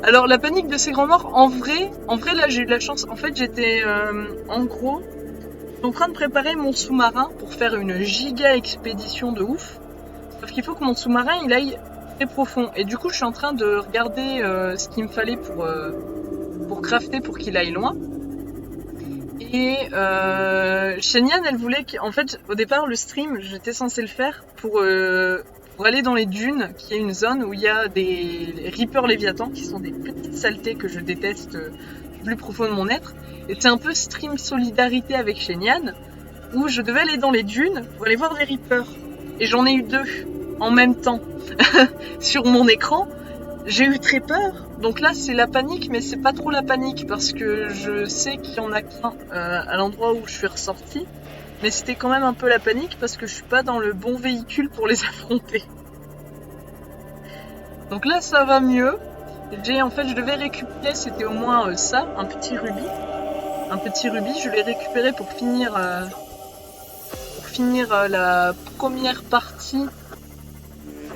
Alors la panique de ces grands morts, en vrai là j'ai eu de la chance. En fait j'étais en gros en train de préparer mon sous-marin pour faire une giga expédition de ouf. Sauf qu'il faut que mon sous-marin il aille très profond. Et du coup je suis en train de regarder ce qu'il me fallait pour crafter pour qu'il aille loin. Et Shenyang elle voulait en fait au départ le stream j'étais censé le faire pour aller dans les dunes, qui est une zone où il y a des Reaper Léviathans, qui sont des petites saletés que je déteste du plus profond de mon être. Et c'est un peu stream solidarité avec Shenyang, où je devais aller dans les dunes pour aller voir des Reapers. Et j'en ai eu 2 en même temps sur mon écran. J'ai eu très peur. Donc là c'est la panique, mais c'est pas trop la panique parce que je sais qu'il y en a qu'un à l'endroit où je suis ressortie. Mais c'était quand même un peu la panique parce que je suis pas dans le bon véhicule pour les affronter. Donc là ça va mieux. En fait je devais récupérer, c'était au moins ça, un petit rubis. Un petit rubis, je l'ai récupéré pour finir la première partie.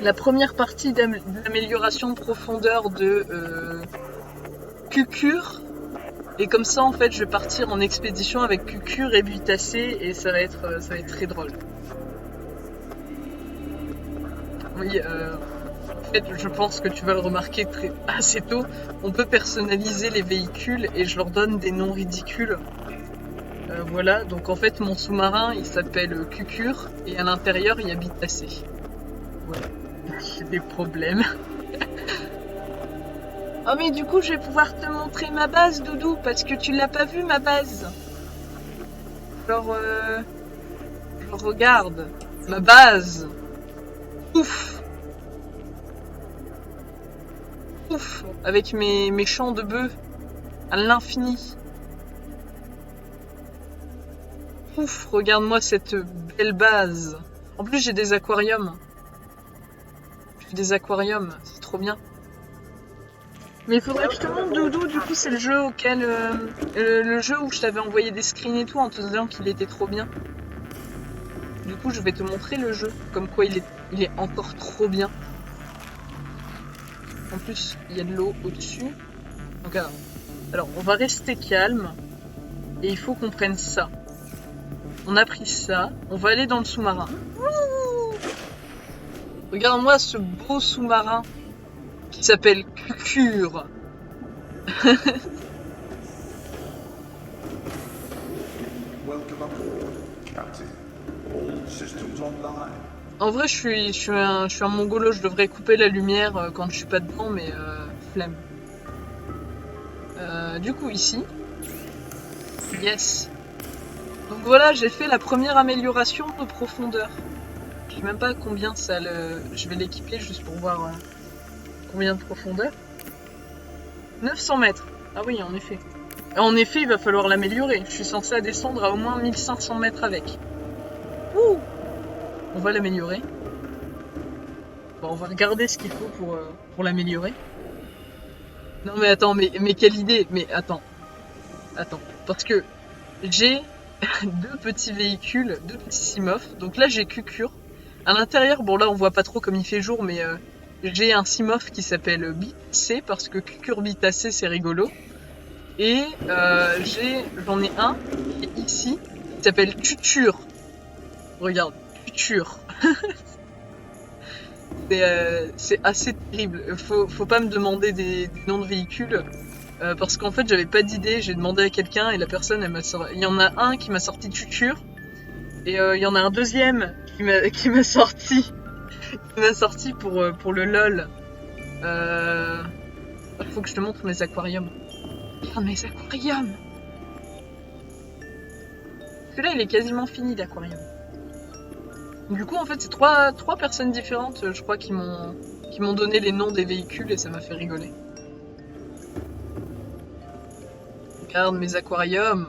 La première partie d'amélioration de profondeur de Kukur. Et comme ça, en fait, je vais partir en expédition avec Kukur et Butacé et ça va être très drôle. Oui, en fait, je pense que tu vas le remarquer assez tôt. On peut personnaliser les véhicules et je leur donne des noms ridicules. Voilà, donc en fait, mon sous-marin, il s'appelle Kukur et à l'intérieur, il y a Butacé. Voilà, j'ai des problèmes. Oh mais du coup je vais pouvoir te montrer ma base Doudou parce que tu l'as pas vu ma base. Alors je regarde ma base. Ouf. Ouf. Avec mes champs de bœufs à l'infini. Ouf, regarde-moi cette belle base. En plus j'ai des aquariums. J'ai des aquariums, c'est trop bien. Mais il faudrait que je te montre Doudou, du coup c'est le jeu auquel le jeu où je t'avais envoyé des screens et tout en te disant qu'il était trop bien. Du coup je vais te montrer le jeu, comme quoi il est encore trop bien. En plus il y a de l'eau au-dessus. Donc alors on va rester calme et il faut qu'on prenne ça. On a pris ça, on va aller dans le sous-marin. Regarde-moi ce beau sous-marin qui s'appelle Kukur. Welcome aboard, Captain. All systems online. En vrai, je suis un mongolo, je devrais couper la lumière quand je suis pas dedans, mais flemme. Du coup, ici. Yes. Donc voilà, j'ai fait la première amélioration de profondeur. Je sais même pas combien ça le... Je vais l'équiper juste pour voir combien de profondeur. 900 mètres. Ah oui, en effet. En effet, il va falloir l'améliorer. Je suis censée descendre à au moins 1500 mètres avec. Ouh! On va l'améliorer. Bon, on va regarder ce qu'il faut pour l'améliorer. Non mais attends, mais quelle idée! Mais attends. Parce que j'ai deux petits véhicules, deux petits Simof. Donc là, j'ai Cucur. À l'intérieur, bon là, on voit pas trop comme il fait jour, mais j'ai un Simof qui s'appelle Bitacé, parce que Cucurbitacé, c'est rigolo. Et j'en ai un qui est ici, qui s'appelle Tutur. Regarde, Tutur. C'est assez terrible. Faut pas me demander des noms de véhicules. Parce qu'en fait, j'avais pas d'idée. J'ai demandé à quelqu'un et la personne, il y en a un qui m'a sorti Tutur. Et il y en a un deuxième qui m'a sorti pour le LOL. Faut que je te montre mes aquariums. Regarde mes aquariums. Celui-là, il est quasiment fini d'aquarium. Du coup, en fait, c'est trois personnes différentes, je crois, qui m'ont donné les noms des véhicules et ça m'a fait rigoler. Regarde mes aquariums.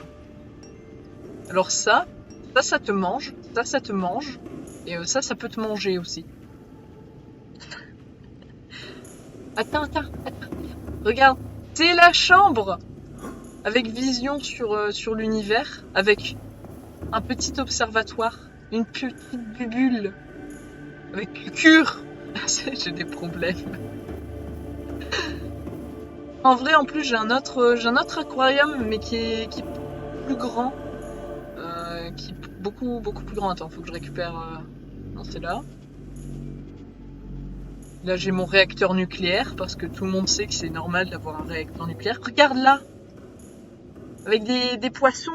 Alors ça te mange, ça te mange, et ça peut te manger aussi. Attends. Regarde, c'est la chambre avec vision sur l'univers, avec un petit observatoire, une petite bulle, avec cure. J'ai des problèmes. En vrai, en plus, j'ai un autre aquarium, mais qui est plus grand, qui est beaucoup plus grand. Attends, faut que je récupère. Non, c'est là. Là, j'ai mon réacteur nucléaire, parce que tout le monde sait que c'est normal d'avoir un réacteur nucléaire. Regarde là! Avec des poissons!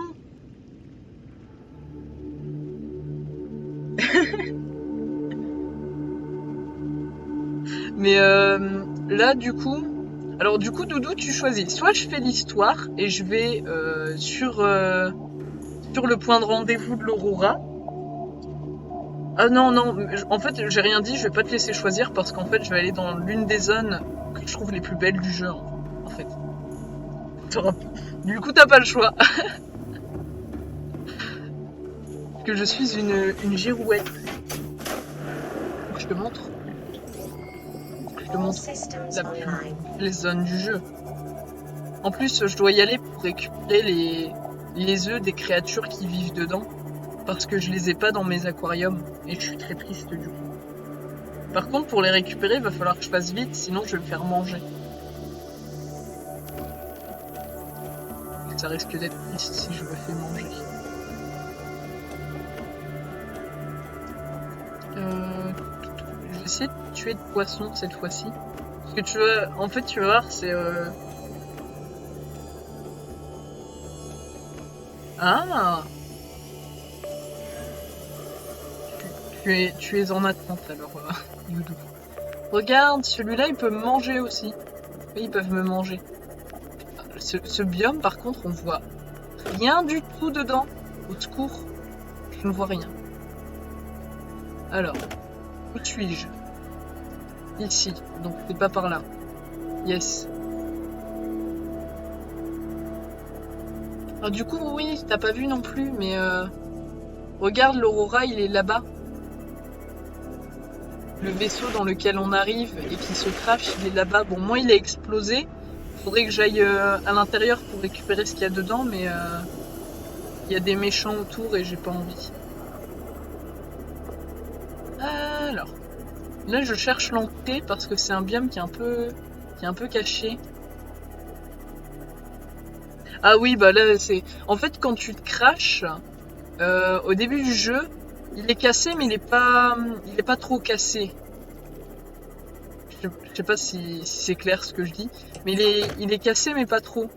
Mais là, du coup... Alors, du coup, Doudou, tu choisis. Soit je fais l'histoire, et je vais sur le point de rendez-vous de l'Aurora. Ah non, en fait, j'ai rien dit, je vais pas te laisser choisir parce qu'en fait, je vais aller dans l'une des zones que je trouve les plus belles du jeu, en fait. Du coup, t'as pas le choix. Parce que je suis une girouette. Je te montre. Les zones du jeu. En plus, je dois y aller pour récupérer les œufs des créatures qui vivent dedans. Parce que je les ai pas dans mes aquariums. Et je suis très triste du coup. Par contre, pour les récupérer, il va falloir que je fasse vite, sinon je vais me faire manger. Et ça risque d'être triste si je me fais manger. Je vais essayer de tuer de poissons cette fois-ci. Parce que tu vois, en fait, tu vas voir, c'est... Ah! Tu es en attente alors, Doudou. Regarde, celui-là il peut me manger aussi. Oui, ils peuvent me manger. Ce biome, par contre, on voit rien du tout dedans. Au secours, je ne vois rien. Alors, où suis-je? Ici, donc c'est pas par là. Yes. Alors, du coup, oui, t'as pas vu non plus, mais regarde, l'Aurora, il est là-bas. Le vaisseau dans lequel on arrive et qui se crache, il est là-bas. Bon, moi, il a explosé. Faudrait que j'aille à l'intérieur pour récupérer ce qu'il y a dedans, mais il y a des méchants autour et j'ai pas envie. Alors, là, je cherche l'entrée parce que c'est un biome qui est un peu caché. Ah oui, bah là, c'est... En fait, quand tu te crashes, au début du jeu, il est cassé, mais il est pas trop cassé. Je sais pas si c'est clair ce que je dis, mais il est cassé, mais pas trop.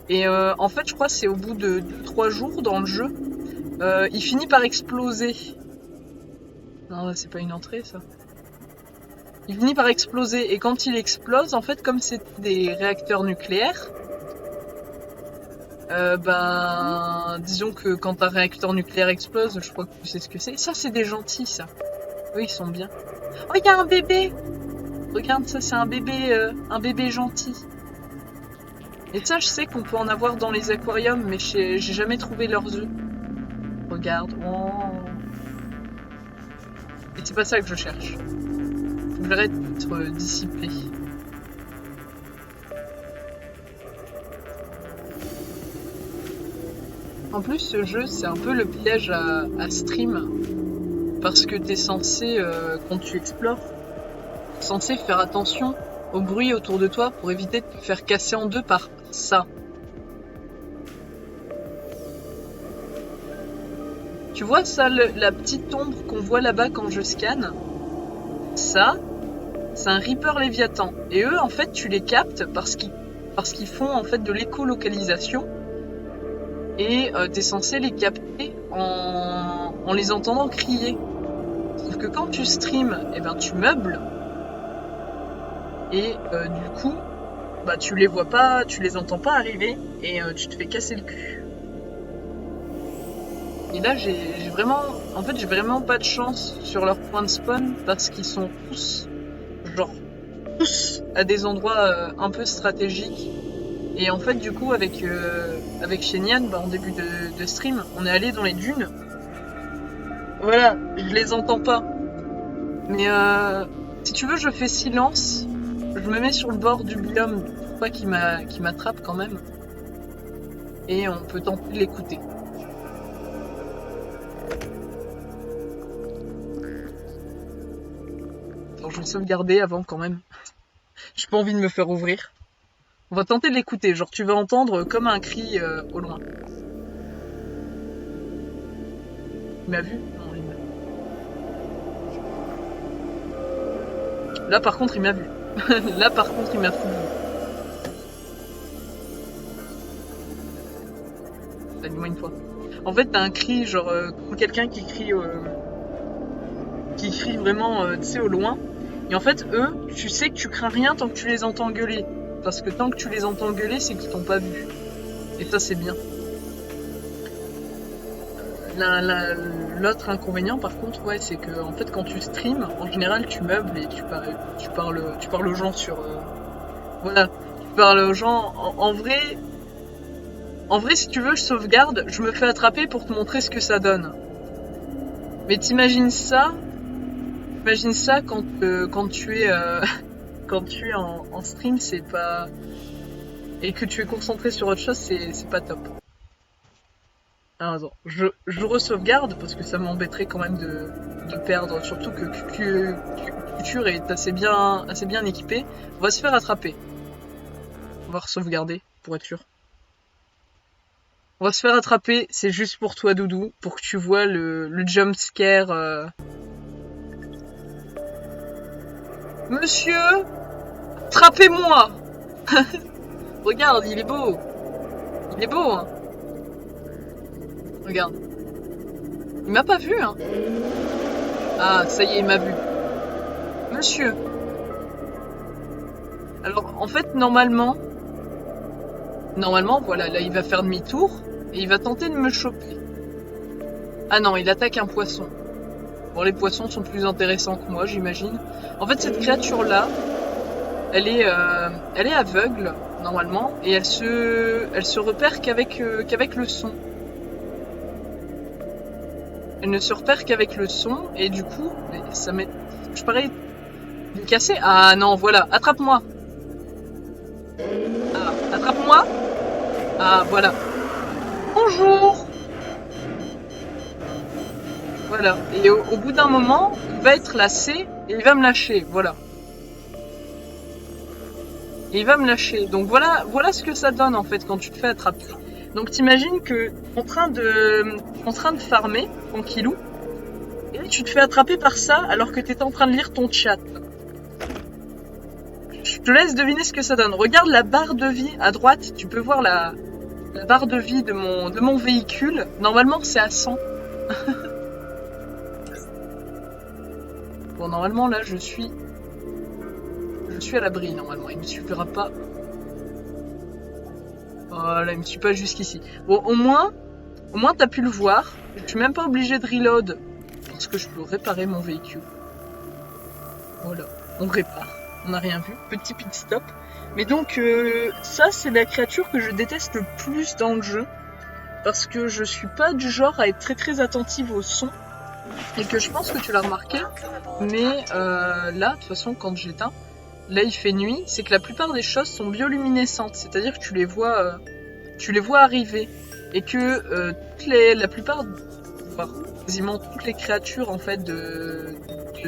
Et en fait, je crois que c'est au bout de 3 jours dans le jeu, il finit par exploser. Non, c'est pas une entrée, ça. Il finit par exploser, et quand il explose, en fait, comme c'est des réacteurs nucléaires, disons que quand un réacteur nucléaire explose, je crois que tu sais ce que c'est. Ça, c'est des gentils, ça. Eux, ils sont bien. Oh, il y a un bébé! Regarde, ça, c'est un bébé gentil. Et ça, je sais qu'on peut en avoir dans les aquariums, mais j'ai jamais trouvé leurs œufs. Regarde. Oh. Et c'est pas ça que je cherche. Faut que j'arrête d'être dissipé. En plus, ce jeu, c'est un peu le piège à stream. Parce que t'es censé, quand tu explores, censé faire attention au bruit autour de toi pour éviter de te faire casser en deux par ça. Tu vois ça, la petite ombre qu'on voit là-bas quand je scanne? Ça, c'est un Reaper Léviathan. Et eux, en fait, tu les captes parce qu'ils font en fait de l'écolocalisation. Et t'es censé les capter en les entendant crier. Sauf que quand tu streams, eh ben tu meubles. Et du coup, bah tu les vois pas, tu les entends pas arriver et tu te fais casser le cul. Et là j'ai vraiment pas de chance sur leur point de spawn parce qu'ils sont tous à des endroits un peu stratégiques. Et en fait du coup avec Shenyang, en début de stream, on est allé dans les dunes. Voilà, je les entends pas. Mais si tu veux, je fais silence. Je me mets sur le bord du biome pour pas qu'il m'attrape quand même. Et on peut tenter de l'écouter. Alors je vais sauvegarder avant quand même. J'ai pas envie de me faire ouvrir. On va tenter de l'écouter. Genre tu vas entendre comme un cri au loin. Il m'a vu? Non, il m'a vu. Là par contre il m'a vu. Là par contre il m'a foutu. Dis-moi une fois. En fait t'as un cri genre quelqu'un qui crie vraiment tu sais au loin. Et en fait eux, tu sais que tu crains rien tant que tu les entends gueuler. Parce que tant que tu les entends gueuler, c'est qu'ils t'ont pas vu. Et ça c'est bien. L'autre inconvénient par contre, ouais, c'est que en fait quand tu streams, en général tu meubles et tu parles aux gens sur voilà, tu parles aux gens en vrai si tu veux, je sauvegarde, je me fais attraper pour te montrer ce que ça donne. Mais t'imagines ça quand tu es en stream, c'est pas, et que tu es concentré sur autre chose, c'est pas top. Alors attends, je re-sauvegarde parce que ça m'embêterait quand même de perdre, surtout que Culture est assez bien équipé. On va se faire attraper. On va re-sauvegarder pour être sûr. On va se faire attraper, c'est juste pour toi Doudou, pour que tu vois le jump scare. Monsieur, attrapez-moi. Regarde, il est beau. Il est beau, hein. Regarde. Il m'a pas vu, hein. Ah, ça y est, il m'a vu. Monsieur. Alors, en fait, normalement, voilà, là, il va faire demi-tour et il va tenter de me choper. Ah non, il attaque un poisson. Bon, les poissons sont plus intéressants que moi, j'imagine. En fait, cette créature-là, elle est aveugle, normalement, et elle se repère qu'avec le son. Elle ne se repère qu'avec le son, et du coup, ça m'est... Je parais lui casser. Ah non, voilà, attrape-moi. Ah, attrape-moi. Ah, voilà. Bonjour. Voilà, et au bout d'un moment, il va être lassé, et il va me lâcher, voilà. Et il va me lâcher, donc voilà ce que ça donne en fait quand tu te fais attraper. Donc t'imagines que en train de farmer, tranquillou, et là tu te fais attraper par ça alors que t'étais en train de lire ton chat. Je te laisse deviner ce que ça donne. Regarde la barre de vie à droite, tu peux voir la barre de vie de mon véhicule. Normalement c'est à 100. Bon, normalement, là, je suis à l'abri, normalement. Il me suffira pas... Voilà, il me suit pas jusqu'ici. Bon, au moins, t'as pu le voir. Je suis même pas obligé de reload. Parce que je peux réparer mon véhicule. Voilà, on répare. On n'a rien vu. Petit pit stop. Mais donc, ça, c'est la créature que je déteste le plus dans le jeu. Parce que je suis pas du genre à être très très attentive au son. Et que je pense que tu l'as remarqué. Mais là, de toute façon, quand j'éteins, là il fait nuit, c'est que la plupart des choses sont bioluminescentes. C'est-à-dire que tu les vois arriver. Et que la plupart, voire quasiment toutes les créatures en fait de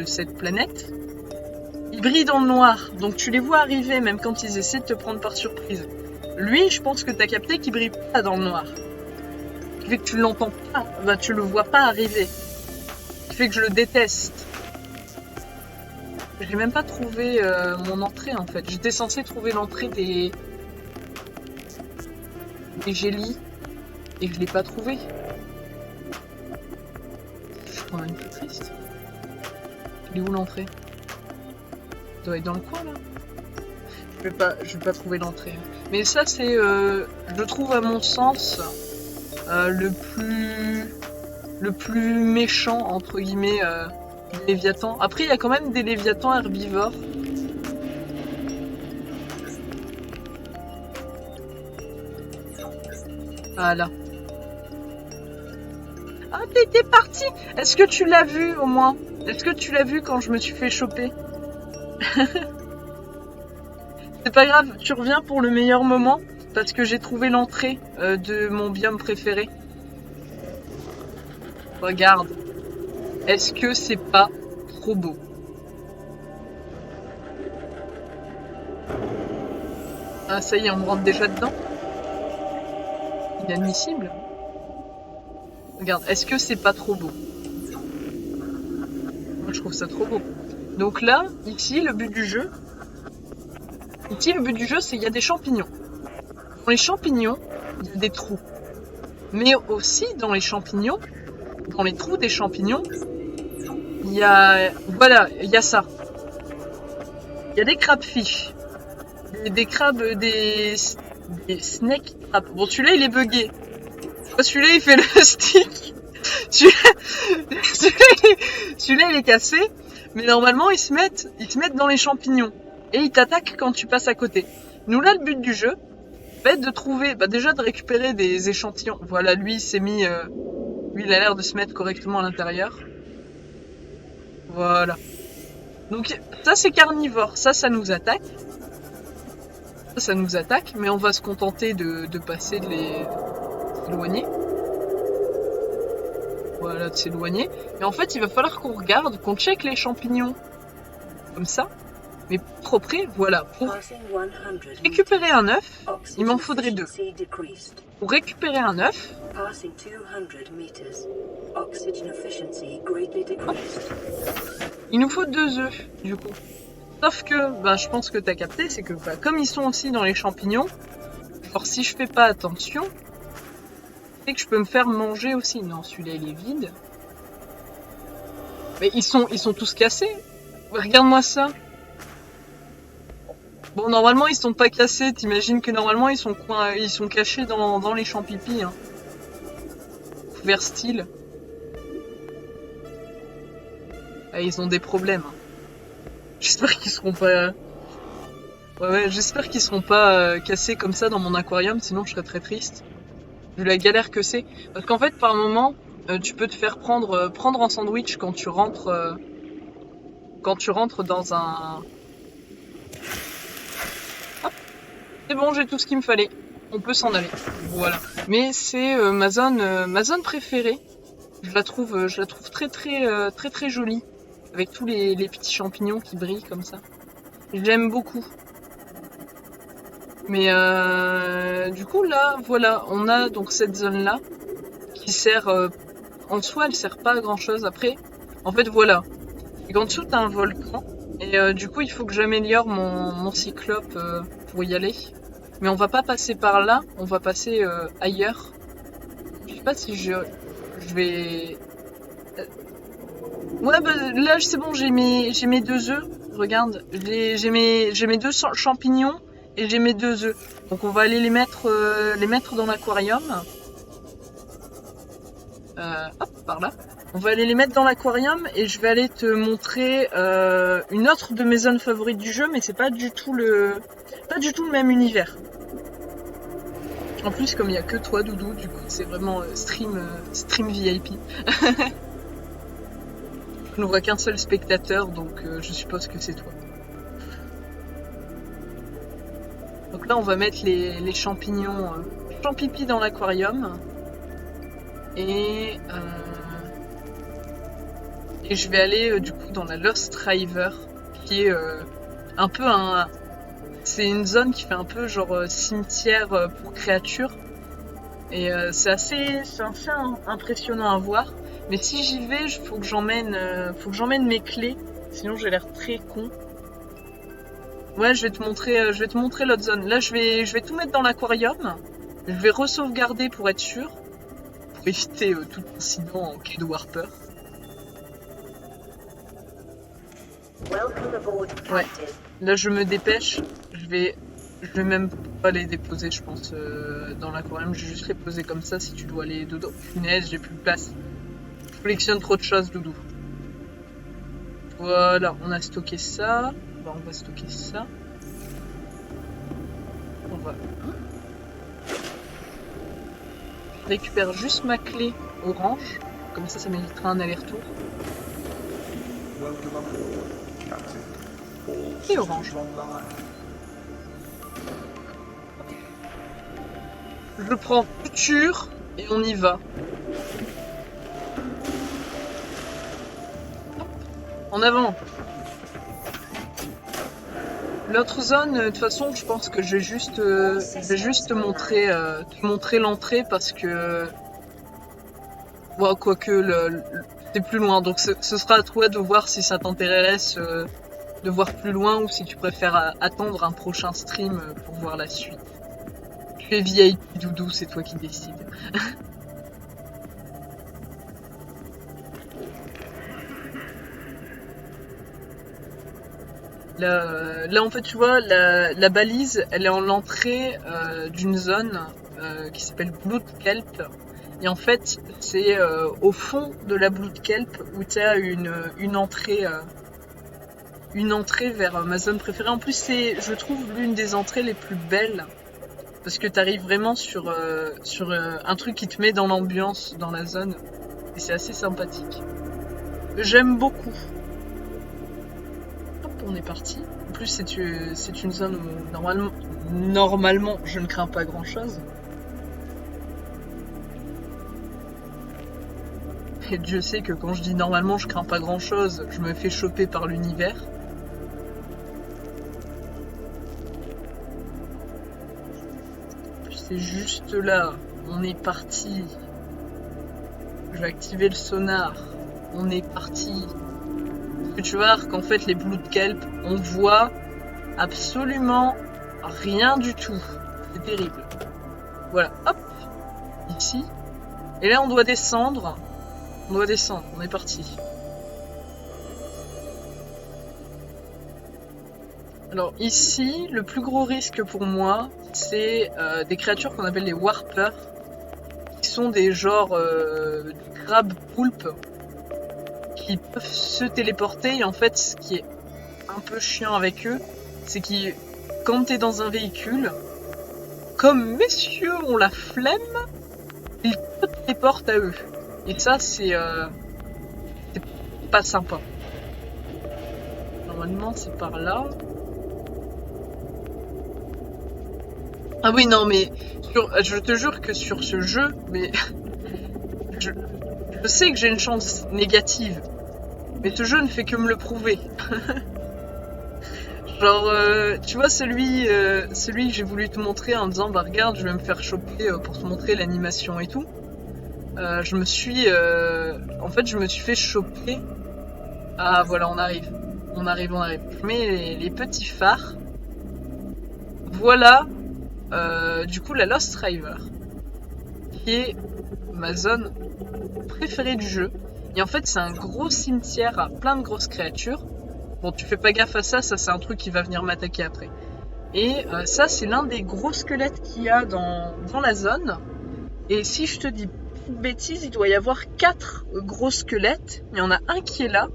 cette planète, ils brillent dans le noir. Donc tu les vois arriver même quand ils essaient de te prendre par surprise. Lui, je pense que t'as capté qu'il brille pas dans le noir. Ce qui fait que tu l'entends pas, bah tu le vois pas arriver. Ce qui fait que je le déteste. J'ai même pas trouvé mon entrée en fait. J'étais censée trouver l'entrée des gélies et je l'ai pas trouvé. Je suis quand même plus triste. Elle est où l'entrée? Elle doit être dans le coin là. Je vais pas trouver l'entrée. Mais ça c'est, je trouve à mon sens, le plus méchant entre guillemets Léviathan. Après il y a quand même des Léviathans herbivores. Ah là. Ah t'es parti. Est-ce que tu l'as vu au moins? Est-ce que tu l'as vu quand je me suis fait choper? C'est pas grave, tu reviens pour le meilleur moment parce que j'ai trouvé l'entrée de mon biome préféré. Regarde. Est-ce que c'est pas trop beau? Ah ça y est, on me rentre déjà dedans. Inadmissible. Regarde, est-ce que c'est pas trop beau? Moi je trouve ça trop beau. Donc là, ici, le but du jeu, c'est qu'il y a des champignons. Dans les champignons, il y a des trous. Mais aussi dans les champignons, dans les trous des champignons, il y a... Voilà, il y a ça. Il y a des crabfish. Des crabes, des snake crabs. Bon, celui-là, il est bugué. Celui-là, il fait le stick. Celui-là, il est cassé. Mais normalement, ils se mettent dans les champignons. Et ils t'attaquent quand tu passes à côté. Nous, là, le but du jeu, va être de trouver... Bah, déjà, de récupérer des échantillons. Voilà, lui, il s'est mis... lui, il a l'air de se mettre correctement à l'intérieur. Voilà. Donc, ça, c'est carnivore. Ça nous attaque. Ça nous attaque. Mais on va se contenter de passer, de les éloigner. Voilà, de s'éloigner. Et en fait, il va falloir qu'on regarde, qu'on check les champignons. Comme ça. Mais trop près, voilà. Pour récupérer un œuf, il m'en faudrait 2. Pour récupérer un œuf, il nous faut 2 œufs, du coup. Sauf que, bah, je pense que t'as capté, c'est que bah, comme ils sont aussi dans les champignons, alors si je fais pas attention, c'est que je peux me faire manger aussi. Non, celui-là il est vide. Mais ils sont tous cassés. Regarde-moi ça. Bon, normalement ils sont pas cassés. T'imagines que normalement ils sont cachés dans les champs pipi. Hein. Couverts style. Ah, ils ont des problèmes. Hein. J'espère qu'ils seront pas... Ouais, j'espère qu'ils seront pas cassés comme ça dans mon aquarium, sinon je serais très triste. Vu la galère que c'est. Parce qu'en fait, par moment, tu peux te faire prendre en sandwich quand tu rentres dans un... Hop. C'est bon, j'ai tout ce qu'il me fallait. On peut s'en aller. Voilà. Mais c'est ma zone préférée. Je la trouve très jolie. Avec tous les petits champignons qui brillent comme ça. J'aime beaucoup. Mais du coup là, voilà, on a donc cette zone là qui sert, en soi elle sert pas à grand chose. Après, en fait voilà, et qu'en dessous t'as un volcan et du coup il faut que j'améliore mon cyclope pour y aller. Mais on va pas passer par là, on va passer ailleurs. Je sais pas si je vais... Ouais, bah là c'est bon, j'ai mes 2 œufs. Regarde, j'ai mes champignons et j'ai mes 2 œufs. Donc on va aller les mettre dans l'aquarium. Hop, par là. On va aller les mettre dans l'aquarium et je vais aller te montrer une autre de mes zones favorites du jeu, mais c'est pas du tout le même univers. En plus, comme il y a que toi, Doudou, du coup, c'est vraiment stream VIP. Je ne vois qu'un seul spectateur, donc je suppose que c'est toi. Donc là, on va mettre les champignons champipi dans l'aquarium. Et je vais aller du coup dans la Lost River, qui est un peu c'est une zone qui fait un peu genre cimetière pour créatures. Et c'est assez impressionnant à voir. Mais si j'y vais, faut que j'emmène mes clés, sinon j'ai l'air très con. Ouais, je vais te montrer l'autre zone. Là, je vais tout mettre dans l'aquarium. Je vais re-sauvegarder pour être sûr, pour éviter tout incident en quai de Warper. Ouais. Là, je me dépêche. Je vais même pas les déposer, je pense, dans l'aquarium. Je vais juste les poser comme ça si tu dois aller dodo. Punaise, j'ai plus de place. Je collectionne trop de choses, Doudou. Voilà, on a stocké ça. Bon, on va stocker ça. On va... Je récupère juste ma clé orange. Comme ça m'évitera un aller-retour. Et orange. Je prends futur et on y va. En avant. L'autre zone, de toute façon, je pense que je vais juste te montrer l'entrée parce que... Ouais, quoique, c'est plus loin. Donc ce sera à toi de voir si ça t'intéresse de voir plus loin ou si tu préfères attendre un prochain stream pour voir la suite. Tu es VIP, Doudou, c'est toi qui décides. Là, en fait, tu vois, la balise, elle est en l'entrée d'une zone qui s'appelle Blood Kelp. Et en fait, c'est au fond de la Blood Kelp où tu as une entrée vers ma zone préférée. En plus, c'est, je trouve, l'une des entrées les plus belles. Parce que tu arrives vraiment sur un truc qui te met dans l'ambiance, dans la zone. Et c'est assez sympathique. J'aime beaucoup. On est parti. En plus, c'est une zone où normalement, je ne crains pas grand chose. Et Dieu sait que quand je dis normalement, je crains pas grand chose, je me fais choper par l'univers. C'est juste là. On est parti. Je vais activer le sonar. On est parti. Tu vas voir qu'en fait les Blood Kelp, on voit absolument rien du tout. C'est terrible. Voilà, hop, ici. Et là on doit descendre. On est parti. Alors ici, le plus gros risque pour moi, c'est des créatures qu'on appelle les Warpers, qui sont des genres de crabes poulpes qui peuvent se téléporter. Et en fait, ce qui est un peu chiant avec eux, c'est que quand t'es dans un véhicule, comme messieurs ont la flemme, ils te téléportent à eux. Et ça, c'est pas sympa. Normalement, c'est par là. Ah oui, non, mais je te jure que sur ce jeu, mais je sais que j'ai une chance négative, mais ce jeu ne fait que me le prouver. Genre, tu vois, celui que j'ai voulu te montrer en disant, bah regarde, je vais me faire choper pour te montrer l'animation et tout. Je me suis fait choper. Ah, voilà, on arrive. Je mets les petits phares. Voilà. Du coup, la Lost River, qui est ma zone préférée du jeu. Et en fait, c'est un gros cimetière à plein de grosses créatures. Bon, tu fais pas gaffe à ça, ça c'est un truc qui va venir m'attaquer après. Et ça, c'est l'un des gros squelettes qu'il y a dans la zone. Et si je te dis pas de bêtises, il doit y avoir 4 gros squelettes. Il y en a un qui est là,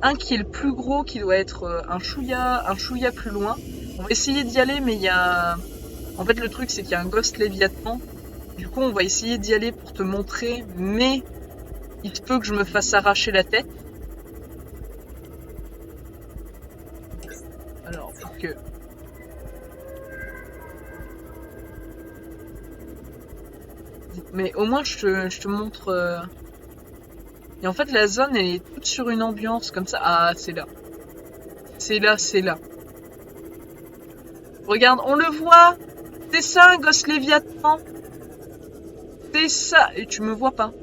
un qui est le plus gros, qui doit être un chouïa plus loin. On va essayer d'y aller, mais il y a... En fait, le truc, c'est qu'il y a un Ghost Léviathan. Du coup, on va essayer d'y aller pour te montrer, mais il se peut que je me fasse arracher la tête. Alors, pour que... Mais au moins, je te montre... Et en fait, la zone, elle est toute sur une ambiance comme ça. Ah, c'est là. C'est là, c'est là. Regarde, on le voit. C'est ça, un Ghost Léviathan. C'est ça. Et tu me vois pas.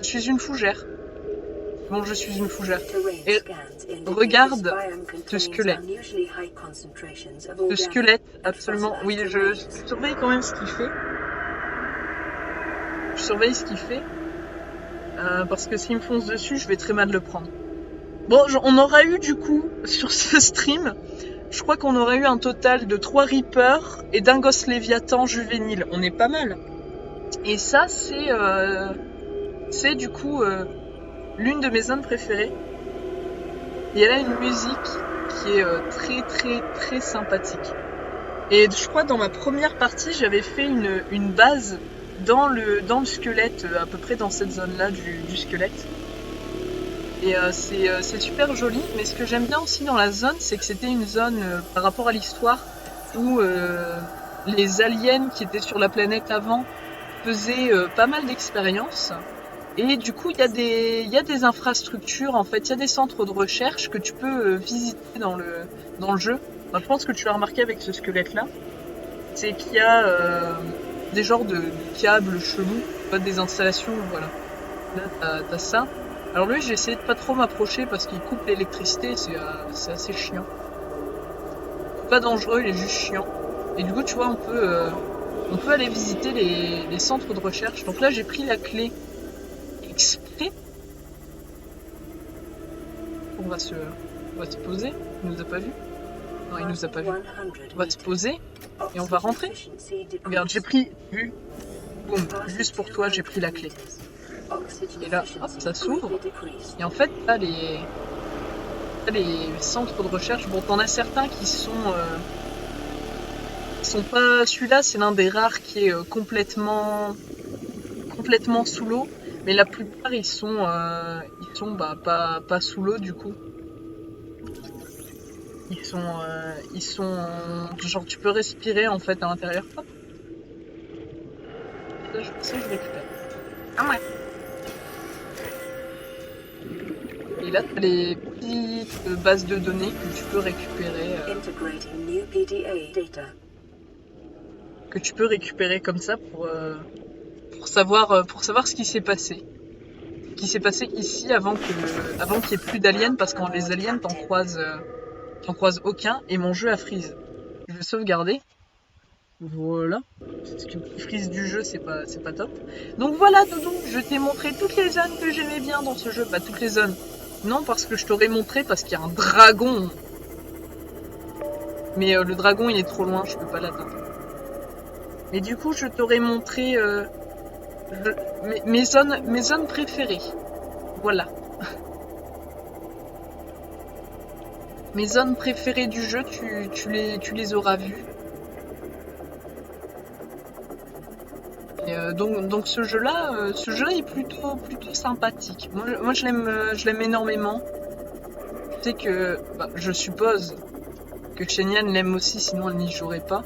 Je suis une fougère. Bon, je suis une fougère. Et regarde ce squelette. Ce squelette, absolument. Oui, je surveille quand même ce qu'il fait. Je surveille ce qu'il fait. Parce que s'il me fonce dessus, je vais très mal le prendre. Bon, on aura eu du coup, sur ce stream, je crois qu'on aura eu un total de 3 Reapers et d'un Ghost Léviathan juvénile. On est pas mal. Et ça, c'est du coup l'une de mes zones préférées. Et elle a une musique qui est très sympathique. Et je crois dans ma première partie, j'avais fait une base dans le squelette, à peu près dans cette zone-là du squelette. Et c'est super joli, mais ce que j'aime bien aussi dans la zone, c'est que c'était une zone, par rapport à l'histoire, où les aliens qui étaient sur la planète avant faisaient pas mal d'expériences. Et du coup, il y a des infrastructures, en fait, il y a des centres de recherche que tu peux visiter dans le jeu. Enfin, je pense que tu l'as remarqué avec ce squelette-là. C'est qu'il y a des genres de câbles chelous, des installations, voilà. Là, t'as ça. Alors lui, j'ai essayé de pas trop m'approcher parce qu'il coupe l'électricité, c'est assez chiant. Pas dangereux, il est juste chiant. Et du coup, tu vois, on peut aller visiter les centres de recherche. Donc là, j'ai pris la clé exprès. On va se poser. Il nous a pas vu. Non, il nous a pas vu. On va se poser et on va rentrer. Regarde, j'ai pris, vu, boum, juste pour toi, j'ai pris la clé. Et là, hop, ça s'ouvre. Et en fait, là, les centres de recherche, bon, t'en as certains qui sont pas... Celui-là, c'est l'un des rares qui est complètement sous l'eau. Mais la plupart, ils sont bah, pas sous l'eau, du coup. Ils sont genre, tu peux respirer, en fait, à l'intérieur. Hop. Ça, je récupère. Ah ouais. Et là, tu as les petites bases de données que tu peux récupérer. Que tu peux récupérer comme ça pour savoir ce qui s'est passé. Ce qui s'est passé ici avant qu'il n'y ait plus d'aliens, parce qu'en les aliens, t'en croises aucun, et mon jeu a freeze. Je vais sauvegarder. Voilà. Parce que le freeze du jeu, c'est pas top. Donc voilà, Doudou, je t'ai montré toutes les zones que j'aimais bien dans ce jeu. Pas toutes les zones. Non, parce que je t'aurais montré parce qu'il y a un dragon. Mais le dragon, il est trop loin, je peux pas l'atteindre. Mais du coup, je t'aurais montré mes zones préférées. Voilà. Mes zones préférées du jeu, tu les auras vues. Et donc ce jeu-là est plutôt sympathique. Moi je l'aime énormément. Je sais que, bah, je suppose que Shenyang l'aime aussi, sinon elle n'y jouerait pas.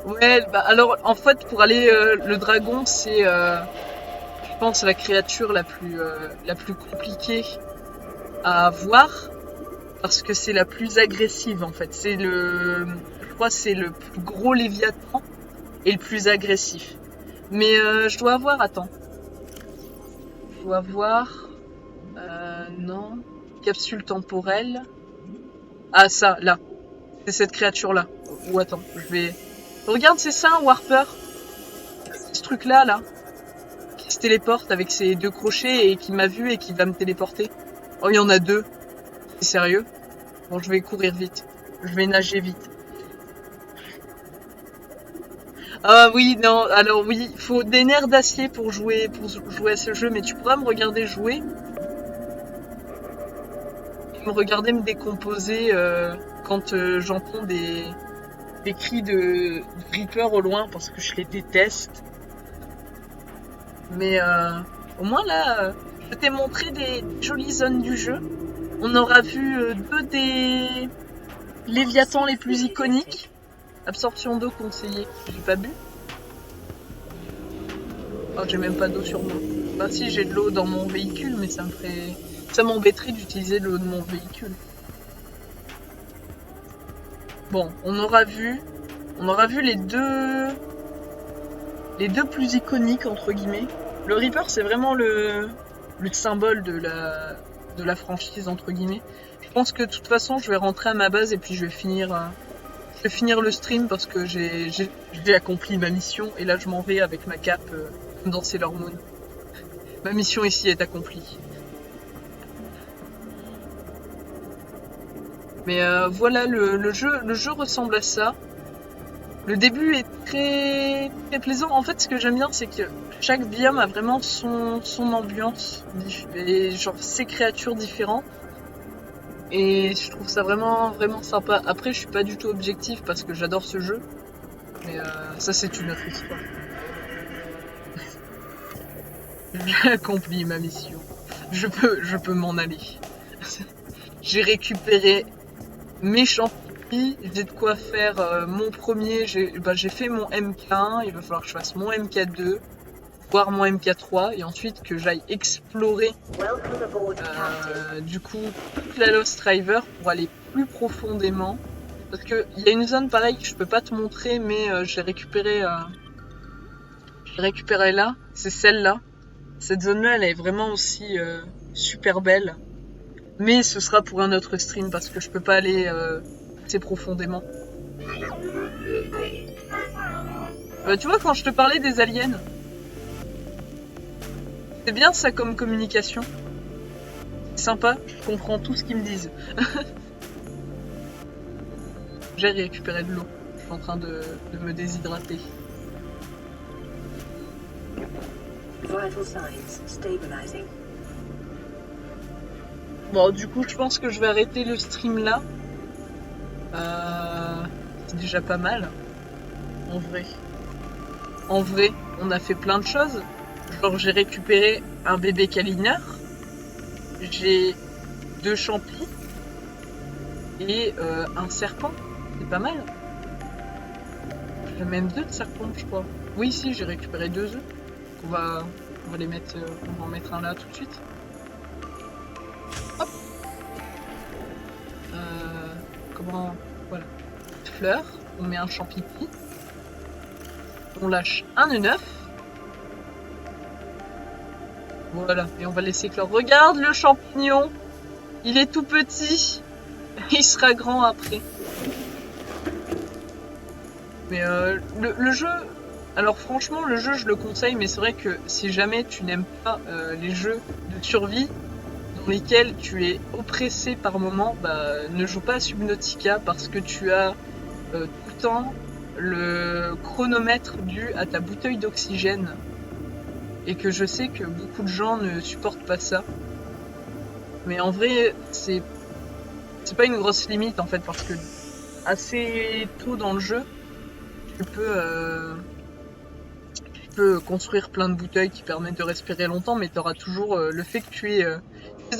Ouais, bah alors en fait pour aller le dragon, c'est je pense la créature la plus compliquée à avoir. Parce que c'est la plus agressive en fait. Je crois que c'est le plus gros Léviathan et le plus agressif. Mais je dois avoir, attends. Je dois avoir, non. Capsule temporelle. Ah ça, là. C'est cette créature là. Ou attends, je vais... Regarde, c'est ça un Warper. ce truc-là, là, qui se téléporte avec ses 2 crochets et qui m'a vu et qui va me téléporter. Oh, il y en a 2. C'est sérieux? Bon, je vais courir vite. Je vais nager vite. Ah oui, non, alors oui, il faut des nerfs d'acier pour jouer à ce jeu, mais tu pourras me regarder jouer et me regarder me décomposer quand j'entends des cris de Reaper au loin parce que je les déteste. Mais au moins là, je t'ai montré des jolies zones du jeu. On aura vu 2 des Léviathans les plus iconiques. Absorption d'eau conseillée. J'ai pas bu. Oh, j'ai même pas d'eau sur moi. Bah si, j'ai de l'eau dans mon véhicule, mais ça m'embêterait d'utiliser l'eau de mon véhicule. Bon, on aura vu les deux plus iconiques entre guillemets. Le Reaper, c'est vraiment le symbole de la franchise entre guillemets. Je pense que de toute façon, je vais rentrer à ma base et puis je vais finir le stream parce que j'ai accompli ma mission et là je m'en vais avec ma cape dans Sailor Moon. Ma mission ici est accomplie. Mais voilà, le jeu ressemble à ça. Le début est très, très plaisant. En fait, ce que j'aime bien, c'est que chaque biome a vraiment son ambiance et genre ses créatures différentes. Et je trouve ça vraiment, vraiment sympa. Après, je suis pas du tout objectif parce que j'adore ce jeu. Mais ça, c'est une autre histoire. J'ai accompli ma mission. Je peux m'en aller. J'ai récupéré mes champignons, j'ai de quoi faire mon premier. J'ai fait mon MK1, il va falloir que je fasse mon MK2, voire mon MK3, et ensuite que j'aille explorer du coup toute la Lost River pour aller plus profondément. Parce qu'il y a une zone pareille que je peux pas te montrer, mais j'ai récupéré là, c'est celle-là. Cette zone-là, elle est vraiment aussi super belle. Mais ce sera pour un autre stream parce que je peux pas aller assez profondément. Tu vois, quand je te parlais des aliens, c'est bien ça comme communication. C'est sympa, je comprends tout ce qu'ils me disent. J'ai récupéré de l'eau. Je suis en train de me déshydrater. Vital signs stabilizing. Bon, du coup, je pense que je vais arrêter le stream là. C'est déjà pas mal. En vrai. En vrai, on a fait plein de choses. Genre, j'ai récupéré un bébé câlineur. J'ai 2 champis. Et un serpent. C'est pas mal. J'ai même 2 de serpents, je crois. Oui, si, j'ai récupéré 2 œufs. On va les mettre. On va en mettre un là tout de suite. Hop. Voilà. Fleur. On met un champignon. On lâche un œuf. Voilà. Et on va laisser clore. Regarde le champignon. Il est tout petit. Il sera grand après. Mais le jeu... Alors franchement, le jeu, je le conseille, mais c'est vrai que si jamais tu n'aimes pas les jeux de survie dans lesquels tu es oppressé par moment, ne joue pas à Subnautica parce que tu as tout le temps le chronomètre dû à ta bouteille d'oxygène. Et que je sais que beaucoup de gens ne supportent pas ça. Mais en vrai, c'est pas une grosse limite en fait, parce que assez tôt dans le jeu, tu peux construire plein de bouteilles qui permettent de respirer longtemps, mais tu auras toujours le fait que tu es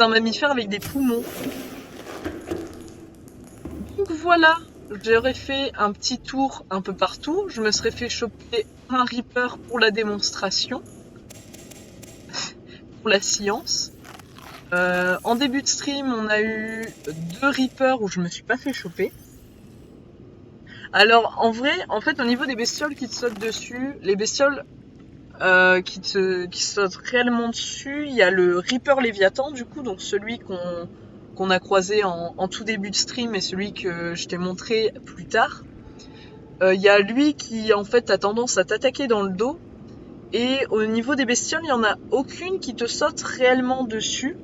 un mammifère avec des poumons. Donc voilà, j'aurais fait un petit tour un peu partout. Je me serais fait choper un Reaper pour la démonstration, pour la science. En début de stream, on a eu 2 Reapers où je me suis pas fait choper. Alors en vrai, en fait, au niveau des bestioles qui te sautent dessus, les bestioles qui sautent réellement dessus, il y a le Reaper Léviathan du coup, donc celui qu'on a croisé en tout début de stream et celui que je t'ai montré plus tard. Il y a lui qui en fait a tendance à t'attaquer dans le dos Et au niveau des bestioles, il y en a aucune qui te saute réellement dessus.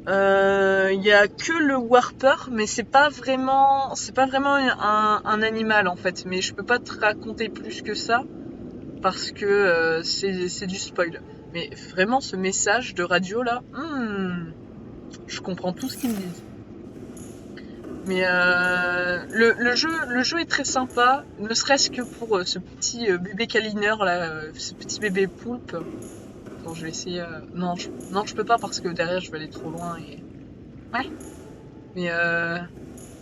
Il y a que le Warper, mais c'est pas vraiment un animal en fait. Mais je peux pas te raconter plus que ça parce que c'est du spoil. Mais vraiment, ce message de radio là, je comprends tout ce qu'ils me disent. Mais le jeu est très sympa, ne serait-ce que pour ce petit bébé câlineur là, ce petit bébé poulpe. Attends, je vais essayer. Non, je peux pas parce que derrière je vais aller trop loin et. Ouais. Mais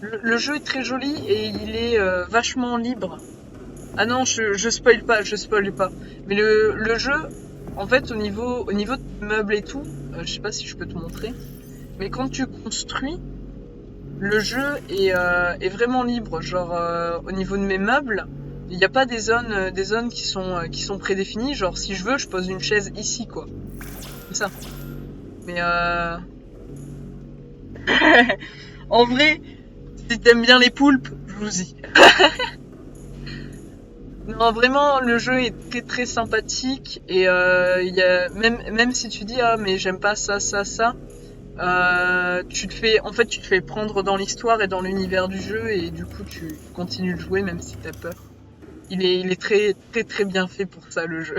le jeu est très joli et il est vachement libre. Ah non, je spoil pas, je spoil pas. Mais le jeu, en fait, au niveau de meubles et tout, je sais pas si je peux te montrer, mais quand tu construis, le jeu est vraiment libre. Genre, au niveau de mes meubles, il n'y a pas des zones qui sont prédéfinies. Genre, si je veux, je pose une chaise ici, quoi. Comme ça. Mais en vrai, si t'aimes bien les poulpes, joues-y. Non, vraiment, le jeu est très très sympathique et il y a même si tu dis ah mais j'aime pas ça tu te fais prendre dans l'histoire et dans l'univers du jeu et du coup tu continues de jouer même si t'as peur. Il est très très très bien fait pour ça le jeu.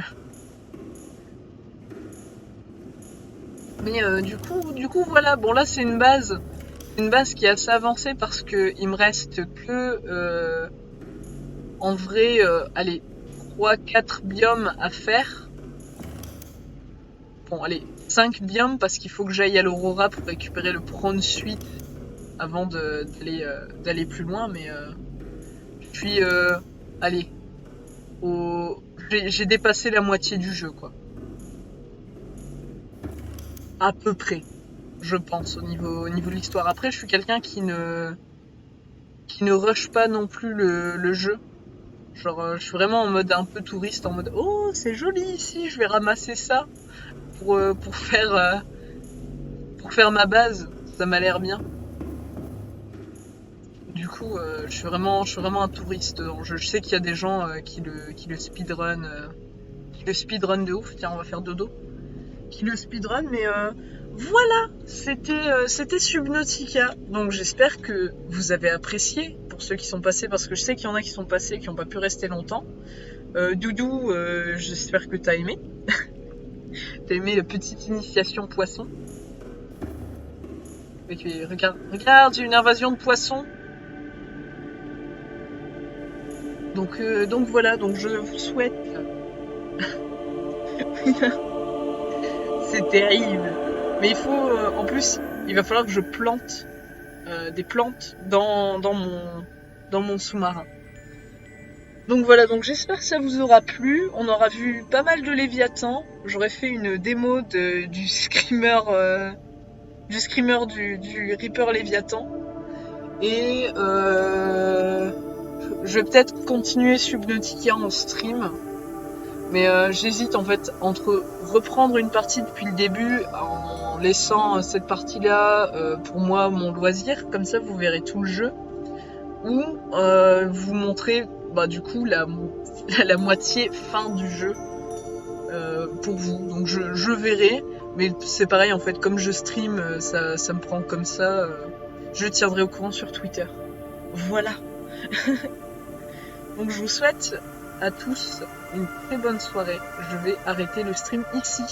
Mais du coup voilà, bon là c'est une base qui est assez avancée parce que il me reste que en vrai allez 3-4 biomes à faire. Bon allez 5 biomes parce qu'il faut que j'aille à l'Aurora pour récupérer le Prawn Suite avant d'aller plus loin mais je suis allez j'ai dépassé la moitié du jeu quoi. À peu près, je pense au niveau de l'histoire. Après je suis quelqu'un qui ne rush pas non plus le jeu. Genre je suis vraiment en mode un peu touriste en mode oh c'est joli ici, je vais ramasser ça pour faire ma base, ça m'a l'air bien. Du coup, je suis vraiment un touriste dans le jeu. Je sais qu'il y a des gens qui le speedrun de ouf. Tiens, on va faire dodo. Qui le speedrun, mais voilà, c'était Subnautica. Donc j'espère que vous avez apprécié pour ceux qui sont passés, parce que je sais qu'il y en a qui sont passés qui n'ont pas pu rester longtemps. Doudou, j'espère que t'as aimé. T'as aimé la petite initiation poisson. Et puis, regarde, j'ai une invasion de poissons. Donc voilà, donc je vous souhaite. C'est terrible. Mais il faut, en plus, il va falloir que je plante des plantes dans mon sous-marin. Donc voilà, donc j'espère que ça vous aura plu. On aura vu pas mal de Léviathan. J'aurais fait une démo du screamer, du Reaper Léviathan. Et je vais peut-être continuer Subnautica en stream. Mais j'hésite en fait entre reprendre une partie depuis le début en laissant cette partie-là pour moi mon loisir, comme ça vous verrez tout le jeu, ou vous montrer bah, du coup la moitié fin du jeu pour vous. Donc je verrai, mais c'est pareil en fait, comme je stream, ça me prend comme ça, je tiendrai au courant sur Twitter. Voilà. Donc je vous souhaite à tous une très bonne soirée. Je vais arrêter le stream ici.